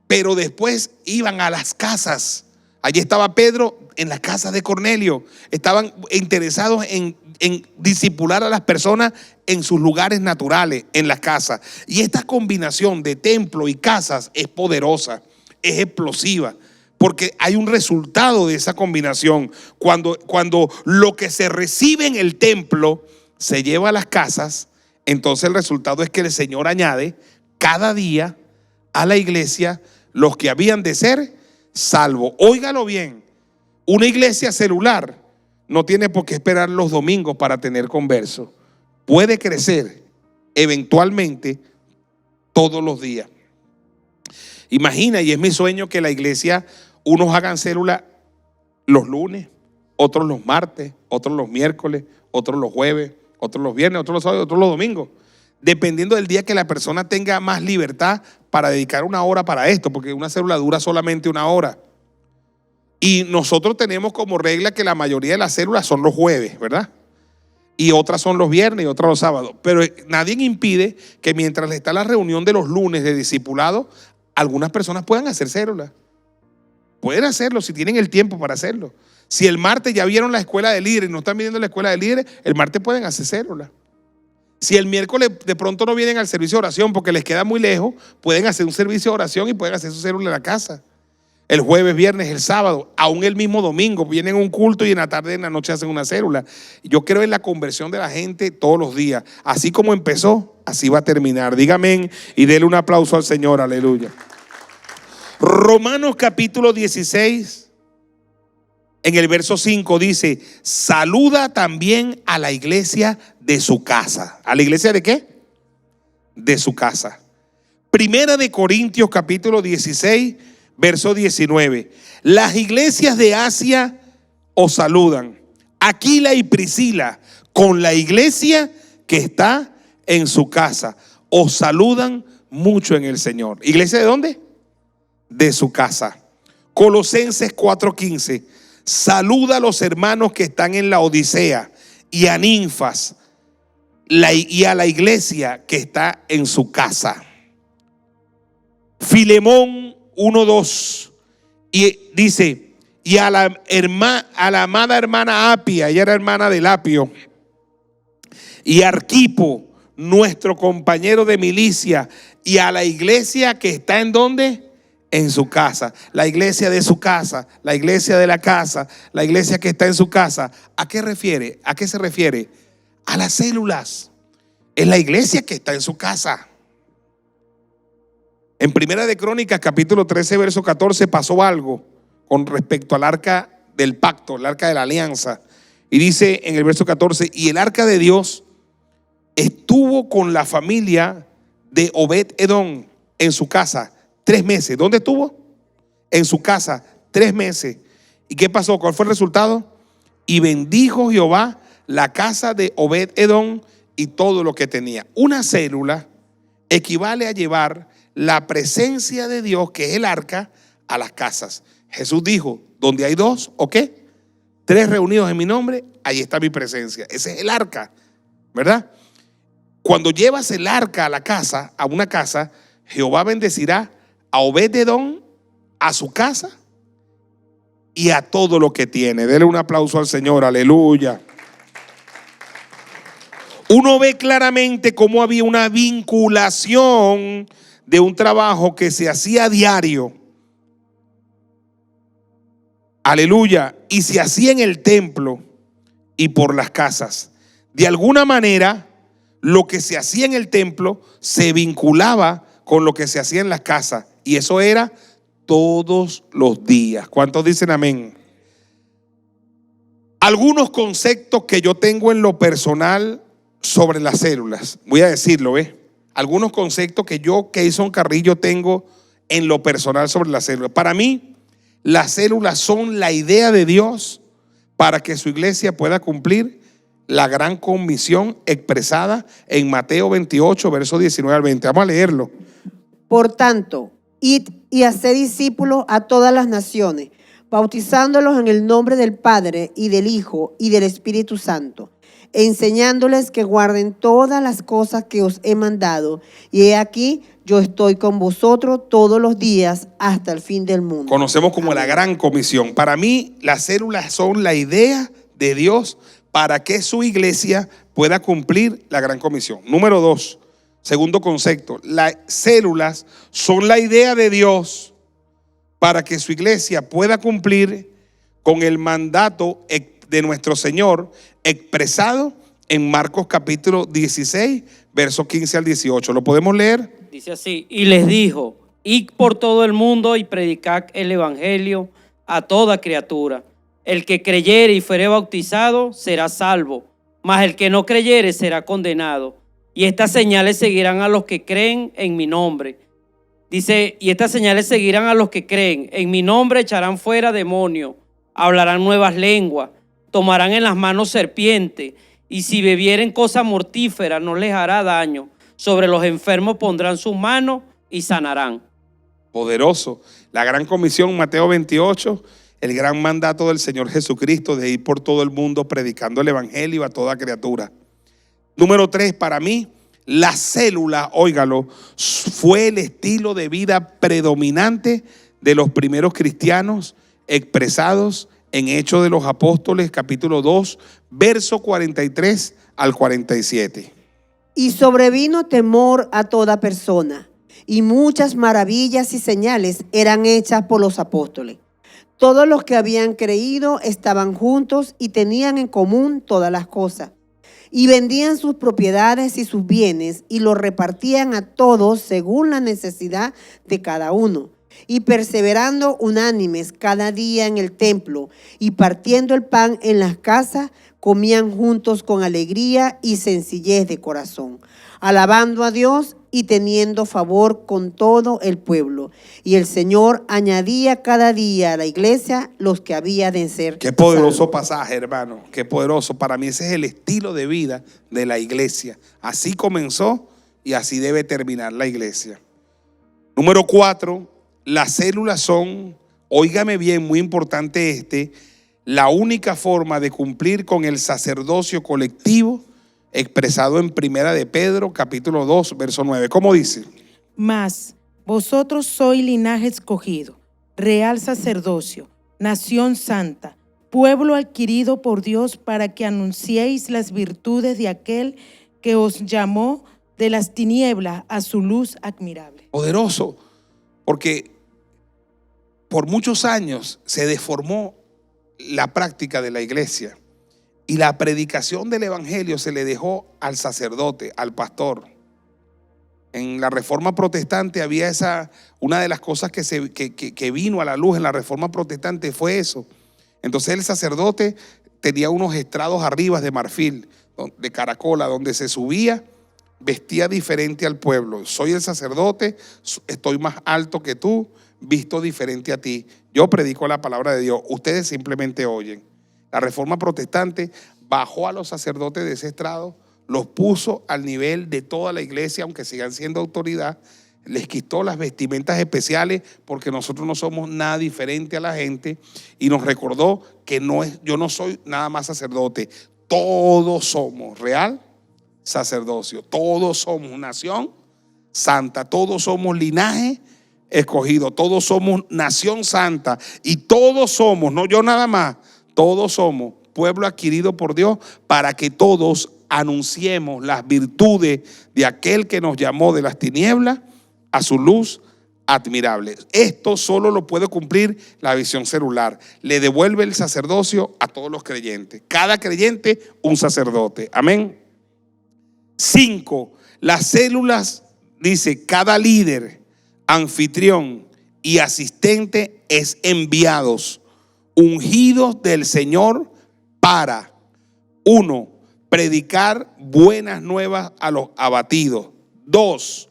pero después iban a las casas. Allí estaba Pedro en la casa de Cornelio. Estaban interesados en discipular a las personas en sus lugares naturales, en las casas. Y esta combinación de templo y casas es poderosa, es explosiva, porque hay un resultado de esa combinación. Cuando lo que se recibe en el templo se lleva a las casas, entonces el resultado es que el Señor añade cada día a la iglesia los que habían de ser salvos. Óigalo bien, una iglesia celular no tiene por qué esperar los domingos para tener converso. Puede crecer eventualmente todos los días. Imagina, y es mi sueño, que la iglesia, unos hagan célula los lunes, otros los martes, otros los miércoles, otros los jueves, otros los viernes, otros los sábados, otros los domingos, dependiendo del día que la persona tenga más libertad para dedicar una hora para esto, porque una célula dura solamente una hora. Y nosotros tenemos como regla que la mayoría de las células son los jueves, ¿verdad? Y otras son los viernes y otras los sábados. Pero nadie impide que mientras está la reunión de los lunes de discipulado, algunas personas puedan hacer células. Pueden hacerlo si tienen el tiempo para hacerlo. Si el martes ya vieron la escuela de líderes y no están viendo la escuela de líderes, el martes pueden hacer células. Si el miércoles de pronto no vienen al servicio de oración porque les queda muy lejos, pueden hacer un servicio de oración y pueden hacer su célula en la casa. el jueves, viernes, el sábado, aún el mismo domingo, vienen a un culto y en la tarde, en la noche hacen una célula. Yo creo en la conversión de la gente todos los días. Así como empezó, así va a terminar. Dígame y déle un aplauso al Señor, aleluya. Romanos capítulo 16, en el verso 5 dice, saluda también a la iglesia de su casa. ¿A la iglesia de qué? De su casa. Primera de Corintios capítulo 16, verso 19. Las iglesias de Asia os saludan. Aquila y Priscila con la iglesia que está en su casa. Os saludan mucho en el Señor. ¿Iglesia de dónde? De su casa. Colosenses 4:15. Saluda a los hermanos que están en la Odisea y a Ninfas y a la iglesia que está en su casa. Filemón 1:2 y dice, y a la amada hermana Apia, ella era hermana de Apio, y Arquipo, nuestro compañero de milicia, y a la iglesia que está en ¿dónde? En su casa. La iglesia de su casa, la iglesia de la casa, la iglesia que está en su casa. ¿A qué refiere? ¿A qué se refiere? A las células. Es la iglesia que está en su casa. En Primera de Crónicas, capítulo 13, verso 14, pasó algo con respecto al arca del pacto, el arca de la alianza. Y dice en el verso 14, y el arca de Dios estuvo con la familia de Obed-Edom en su casa 3 meses. ¿Dónde estuvo? En su casa 3 meses. ¿Y qué pasó? ¿Cuál fue el resultado? Y bendijo Jehová la casa de Obed-Edom y todo lo que tenía. Una célula equivale a llevar la presencia de Dios, que es el arca, a las casas. Jesús dijo, donde hay 2 o qué, 3 reunidos en mi nombre, ahí está mi presencia. Ese es el arca, ¿verdad? Cuando llevas el arca a la casa, a una casa, Jehová bendecirá a Obed-Edom, a su casa y a todo lo que tiene. Dele un aplauso al Señor, aleluya. Uno ve claramente cómo había una vinculación de un trabajo que se hacía a diario, aleluya, y se hacía en el templo y por las casas. De alguna manera, lo que se hacía en el templo se vinculaba con lo que se hacía en las casas, y eso era todos los días. ¿Cuántos dicen amén? Algunos conceptos que yo tengo en lo personal sobre las células, voy a decirlo, ¿ves? Algunos conceptos que yo, Keyson Carrillo, tengo en lo personal sobre las células. Para mí, las células son la idea de Dios para que su iglesia pueda cumplir la gran comisión expresada en Mateo 28, versos 19 al 20. Vamos a leerlo. Por tanto, id y haced discípulos a todas las naciones, bautizándolos en el nombre del Padre y del Hijo y del Espíritu Santo, enseñándoles que guarden todas las cosas que os he mandado. Y he aquí, yo estoy con vosotros todos los días hasta el fin del mundo. Conocemos como Amén. la gran comisión. Para mí, las células son la idea de Dios para que su iglesia pueda cumplir la gran comisión. Número 2, segundo concepto, las células son la idea de Dios para que su iglesia pueda cumplir con el mandato de nuestro Señor expresado en Marcos capítulo 16, versos 15 al 18. ¿Lo podemos leer? Dice así, y les dijo, id por todo el mundo y predicad el evangelio a toda criatura. El que creyere y fuere bautizado será salvo, mas el que no creyere será condenado. Y estas señales seguirán a los que creen en mi nombre. Dice, y estas señales seguirán a los que creen. En mi nombre echarán fuera demonios, hablarán nuevas lenguas, tomarán en las manos serpientes, y si bebieren cosa mortífera no les hará daño. Sobre los enfermos pondrán sus manos y sanarán. Poderoso. La gran comisión, Mateo 28, el gran mandato del Señor Jesucristo de ir por todo el mundo predicando el evangelio a toda criatura. Número 3, para mí, la célula, óigalo, fue el estilo de vida predominante de los primeros cristianos expresados en Hechos de los Apóstoles, capítulo 2, verso 43 al 47. Y sobrevino temor a toda persona, y muchas maravillas y señales eran hechas por los apóstoles. Todos los que habían creído estaban juntos y tenían en común todas las cosas. Y vendían sus propiedades y sus bienes y los repartían a todos según la necesidad de cada uno. Y perseverando unánimes cada día en el templo y partiendo el pan en las casas, comían juntos con alegría y sencillez de corazón, alabando a Dios y teniendo favor con todo el pueblo. Y el Señor añadía cada día a la iglesia los que había de ser. Qué poderoso pasaje, hermano. Qué poderoso. Para mí ese es el estilo de vida de la iglesia. Así comenzó y así debe terminar la iglesia. Número 4, las células son, óigame bien, muy importante la única forma de cumplir con el sacerdocio colectivo expresado en Primera de Pedro, capítulo 2, verso 9. ¿Cómo dice? Mas vosotros sois linaje escogido, real sacerdocio, nación santa, pueblo adquirido por Dios para que anunciéis las virtudes de aquel que os llamó de las tinieblas a su luz admirable. Poderoso, porque por muchos años se deformó la práctica de la iglesia. Y la predicación del evangelio se le dejó al sacerdote, al pastor. En la Reforma Protestante había una de las cosas que vino a la luz en la Reforma Protestante fue eso. Entonces el sacerdote tenía unos estrados arriba de marfil, de caracola, donde se subía, vestía diferente al pueblo. Soy el sacerdote, estoy más alto que tú, visto diferente a ti. Yo predico la palabra de Dios, ustedes simplemente oyen. La Reforma Protestante bajó a los sacerdotes de ese estrado, los puso al nivel de toda la iglesia, aunque sigan siendo autoridad, les quitó las vestimentas especiales porque nosotros no somos nada diferente a la gente y nos recordó que yo no soy nada más sacerdote, todos somos real sacerdocio, todos somos nación santa, todos somos linaje escogido, todos somos nación santa y todos somos, no yo nada más, todos somos pueblo adquirido por Dios para que todos anunciemos las virtudes de aquel que nos llamó de las tinieblas a su luz admirable. Esto solo lo puede cumplir la visión celular. Le devuelve el sacerdocio a todos los creyentes. Cada creyente un sacerdote. Amén. 5. Las células, dice, cada líder, anfitrión y asistente es enviados, ungidos del Señor para 1. Predicar buenas nuevas a los abatidos. 2.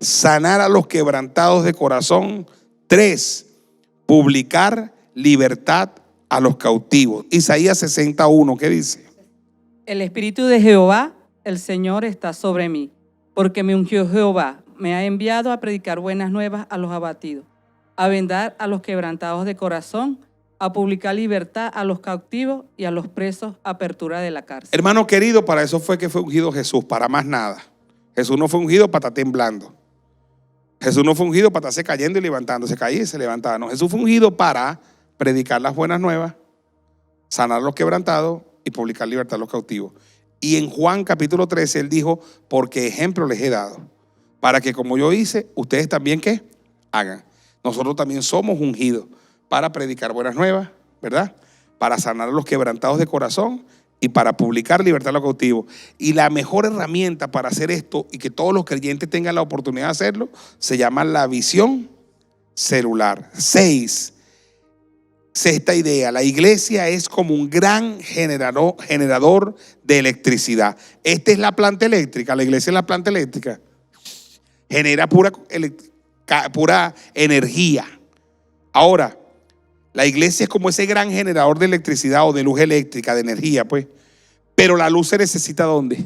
Sanar a los quebrantados de corazón. 3. Publicar libertad a los cautivos. Isaías 61, ¿qué dice? El Espíritu de Jehová, el Señor, está sobre mí, porque me ungió Jehová, me ha enviado a predicar buenas nuevas a los abatidos, a vendar a los quebrantados de corazón, a publicar libertad a los cautivos y a los presos, apertura de la cárcel. Hermano querido, para eso fue que fue ungido Jesús, para más nada. Jesús no fue ungido para estar temblando. Jesús no fue ungido para estarse cayendo y levantando. Se caía y se levantaba. No, Jesús fue ungido para predicar las buenas nuevas, sanar a los quebrantados y publicar libertad a los cautivos. Y en Juan capítulo 13 él dijo, porque ejemplo les he dado, para que como yo hice, ustedes también ¿qué? Hagan. Nosotros también somos ungidos para predicar buenas nuevas, ¿verdad? Para sanar a los quebrantados de corazón y para publicar libertad a los cautivos. Y la mejor herramienta para hacer esto y que todos los creyentes tengan la oportunidad de hacerlo, se llama la visión celular. 6. Sexta idea, la iglesia es como un gran generador de electricidad. Esta es la planta eléctrica, la iglesia es la planta eléctrica. Genera pura energía. Ahora, la iglesia es como ese gran generador de electricidad o de luz eléctrica, de energía, pues. Pero la luz se necesita ¿dónde?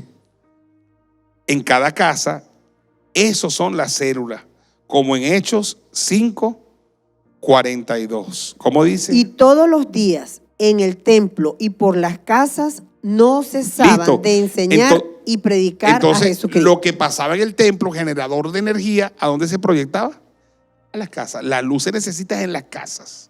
En cada casa. Esos son las células, como en Hechos 5:42. ¿Cómo dice? Y todos los días en el templo y por las casas no cesaban Listo. de enseñar y predicar a Jesucristo. Lo que pasaba en el templo, generador de energía, ¿a dónde se proyectaba? A las casas. La luz se necesita en las casas.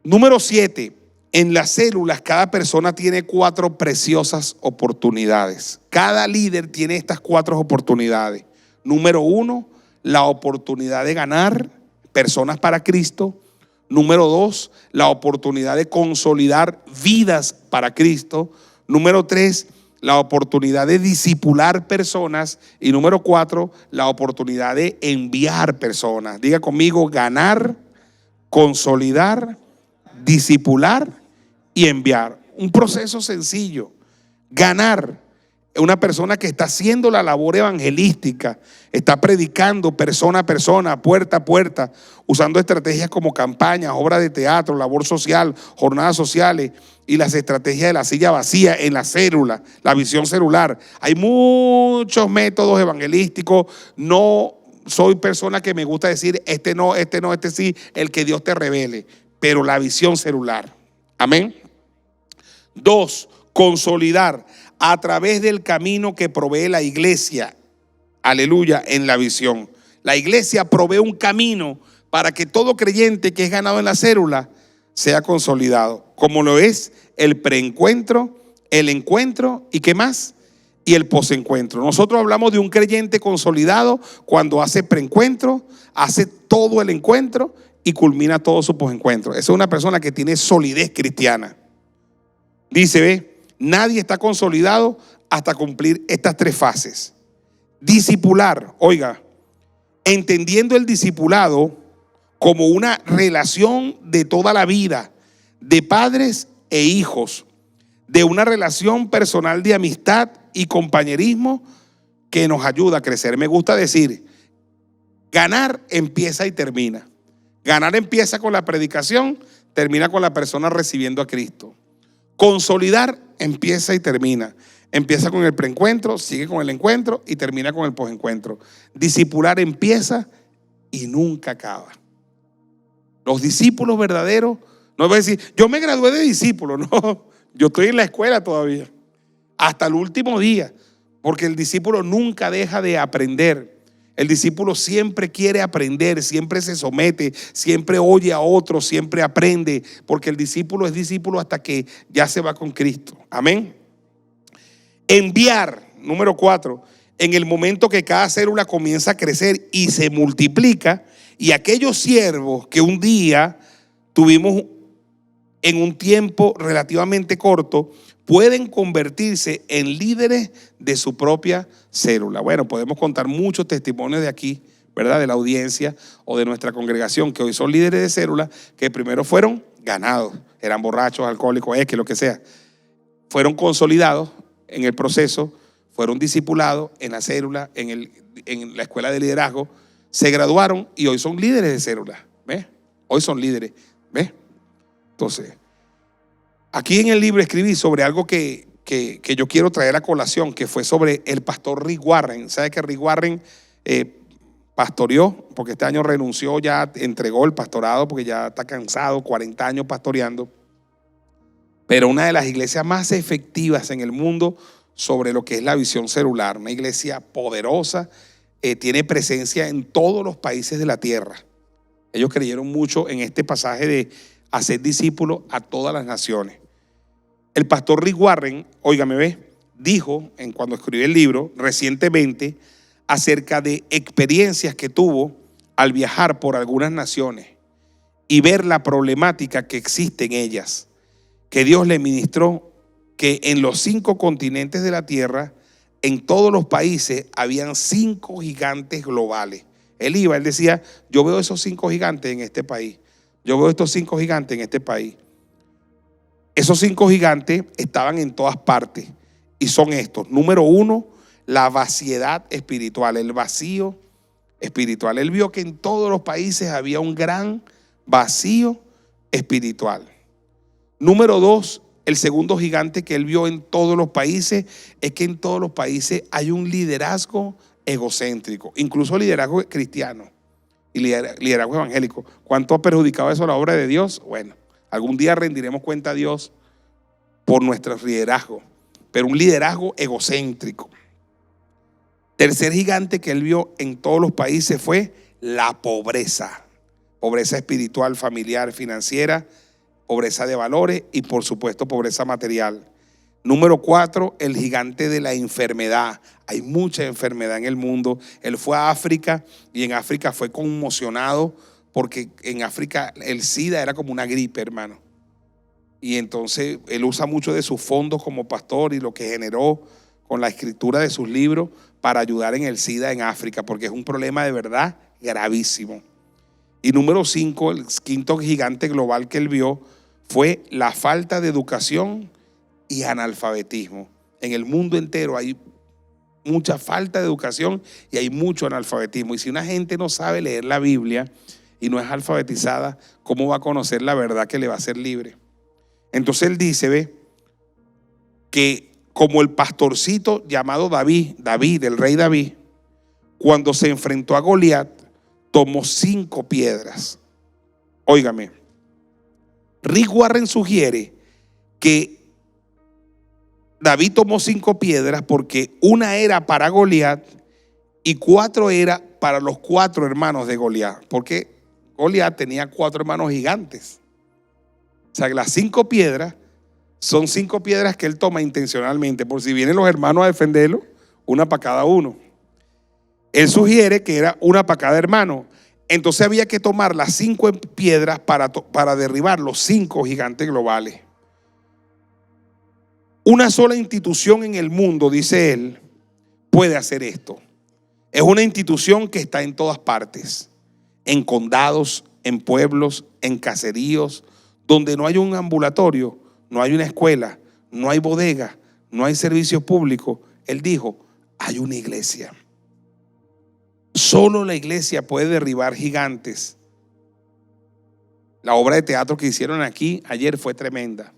Número 7. En las células cada persona tiene 4 preciosas oportunidades. Cada líder tiene estas 4 oportunidades. Número 1, la oportunidad de ganar personas para Cristo. Número 2, la oportunidad de consolidar vidas para Cristo. Número 3, la oportunidad de discipular personas. Y número 4, la oportunidad de enviar personas. Diga conmigo: ganar, consolidar, discipular y enviar. Un proceso sencillo. Ganar. Una persona que está haciendo la labor evangelística, está predicando persona a persona, puerta a puerta, usando estrategias como campañas, obras de teatro, labor social, jornadas sociales y las estrategias de la silla vacía en la célula, la visión celular. Hay muchos métodos evangelísticos. No soy persona que me gusta decir este no, este sí, el que Dios te revele, pero la visión celular. Amén. 2, consolidar a través del camino que provee la iglesia. Aleluya, en la visión. La iglesia provee un camino para que todo creyente que es ganado en la célula sea consolidado, como lo es el preencuentro, el encuentro y ¿qué más? Y el posencuentro. Nosotros hablamos de un creyente consolidado cuando hace preencuentro, hace todo el encuentro y culmina todo su posencuentro. Esa es una persona que tiene solidez cristiana. Dice, ve, nadie está consolidado hasta cumplir estas 3 fases. Discipular, oiga, entendiendo el discipulado como una relación de toda la vida, de padres e hijos, de una relación personal de amistad y compañerismo que nos ayuda a crecer. Me gusta decir, ganar empieza y termina. Ganar empieza con la predicación, termina con la persona recibiendo a Cristo. Consolidar empieza y termina. Empieza con el preencuentro, sigue con el encuentro y termina con el posencuentro. Discipular empieza y nunca acaba. Los discípulos verdaderos, no voy a decir, yo me gradué de discípulo, no, yo estoy en la escuela todavía, hasta el último día, porque el discípulo nunca deja de aprender. El discípulo siempre quiere aprender, siempre se somete, siempre oye a otros, siempre aprende, porque el discípulo es discípulo hasta que ya se va con Cristo. Amén. Enviar, número 4, en el momento que cada célula comienza a crecer y se multiplica, y aquellos siervos que un día tuvimos en un tiempo relativamente corto, pueden convertirse en líderes de su propia célula. Bueno, podemos contar muchos testimonios de aquí, ¿verdad? De la audiencia o de nuestra congregación, que hoy son líderes de célula, que primero fueron ganados, eran borrachos, alcohólicos, que lo que sea. Fueron consolidados en el proceso, fueron discipulados en la célula, en la escuela de liderazgo, se graduaron y hoy son líderes de célula. ¿Ves? Hoy son líderes. ¿Ves? Entonces, aquí en el libro escribí sobre algo que yo quiero traer a colación, que fue sobre el pastor Rick Warren. ¿Sabe que Rick Warren pastoreó? Porque este año renunció, ya entregó el pastorado porque ya está cansado, 40 años pastoreando. Pero una de las iglesias más efectivas en el mundo sobre lo que es la visión celular, una iglesia poderosa, tiene presencia en todos los países de la tierra. Ellos creyeron mucho en este pasaje de hacer discípulos a todas las naciones. El pastor Rick Warren, óigame, ve, dijo cuando escribió el libro recientemente acerca de experiencias que tuvo al viajar por algunas naciones y ver la problemática que existe en ellas, que Dios le ministró que en los 5 continentes de la tierra, en todos los países, habían 5 gigantes globales. Él decía, yo veo esos 5 gigantes en este país. Yo veo estos 5 gigantes en este país. Esos 5 gigantes estaban en todas partes y son estos. Número 1, la vaciedad espiritual, el vacío espiritual. Él vio que en todos los países había un gran vacío espiritual. Número 2, el segundo gigante que él vio en todos los países es que en todos los países hay un liderazgo egocéntrico, incluso liderazgo cristiano y liderazgo evangélico. ¿Cuánto ha perjudicado eso a la obra de Dios? Bueno, algún día rendiremos cuenta a Dios por nuestro liderazgo, pero un liderazgo egocéntrico. Tercer gigante que él vio en todos los países fue la pobreza. Pobreza espiritual, familiar, financiera, pobreza de valores y por supuesto pobreza material. Número 4, el gigante de la enfermedad. Hay mucha enfermedad en el mundo. Él fue a África y en África fue conmocionado porque en África el SIDA era como una gripe, hermano. Y entonces él usa mucho de sus fondos como pastor y lo que generó con la escritura de sus libros para ayudar en el SIDA en África, porque es un problema de verdad gravísimo. Y número 5, el quinto gigante global que él vio fue la falta de educación y analfabetismo. En el mundo entero hay mucha falta de educación y hay mucho analfabetismo. Y si una gente no sabe leer la Biblia y no es alfabetizada, ¿cómo va a conocer la verdad que le va a hacer libre? Entonces él dice, ve, que como el pastorcito llamado David, el rey David, cuando se enfrentó a Goliat, tomó 5 piedras. Óigame, Rick Warren sugiere que David tomó 5 piedras porque una era para Goliat y 4 era para los 4 hermanos de Goliat, porque Goliat tenía 4 hermanos gigantes. O sea, que las 5 piedras son 5 piedras que él toma intencionalmente, por si vienen los hermanos a defenderlo, una para cada uno. Él sugiere que era una para cada hermano. Entonces había que tomar las 5 piedras para derribar los 5 gigantes globales. Una sola institución en el mundo, dice él, puede hacer esto. Es una institución que está en todas partes, en condados, en pueblos, en caseríos, donde no hay un ambulatorio, no hay una escuela, no hay bodega, no hay servicio público. Él dijo, hay una iglesia. Solo la iglesia puede derribar gigantes. La obra de teatro que hicieron aquí ayer fue tremenda,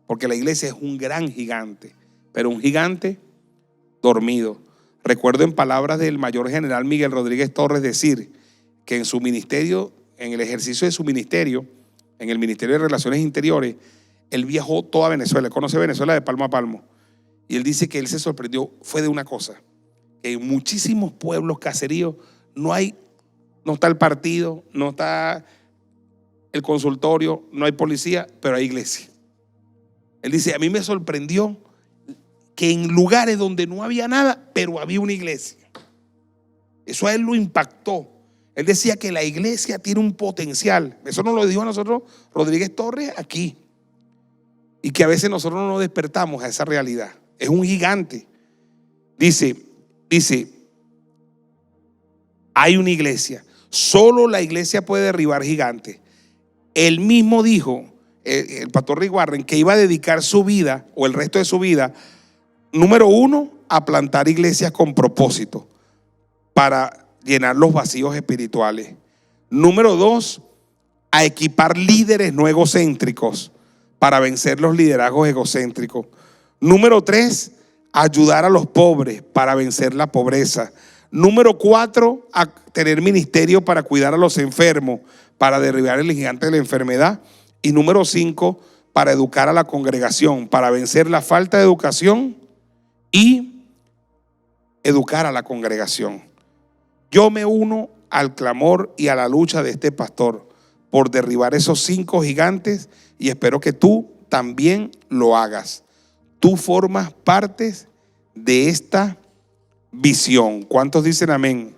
porque la iglesia es un gran gigante, pero un gigante dormido. Recuerdo en palabras del mayor general Miguel Rodríguez Torres decir que en su ministerio, en el ejercicio de su ministerio, en el Ministerio de Relaciones Interiores, él viajó toda Venezuela, conoce Venezuela de palmo a palmo. Y él dice que él se sorprendió, fue de una cosa, que en muchísimos pueblos, caseríos, no está el partido, no está el consultorio, no hay policía, pero hay iglesia. Él dice, a mí me sorprendió que en lugares donde no había nada, pero había una iglesia. Eso a él lo impactó. Él decía que la iglesia tiene un potencial. Eso nos lo dijo a nosotros Rodríguez Torres aquí. Y que a veces nosotros no nos despertamos a esa realidad. Es un gigante. Dice, hay una iglesia. Solo la iglesia puede derribar gigantes. Él mismo dijo, el pastor Rick Warren, que iba a dedicar su vida o el resto de su vida, número 1, a plantar iglesias con propósito para llenar los vacíos espirituales. Número 2, a equipar líderes no egocéntricos para vencer los liderazgos egocéntricos. Número 3, ayudar a los pobres para vencer la pobreza. Número 4, a tener ministerio para cuidar a los enfermos, para derribar el gigante de la enfermedad. Y número 5, para educar a la congregación, para vencer la falta de educación y educar a la congregación. Yo me uno al clamor y a la lucha de este pastor por derribar esos 5 gigantes y espero que tú también lo hagas. Tú formas parte de esta visión. ¿Cuántos dicen amén?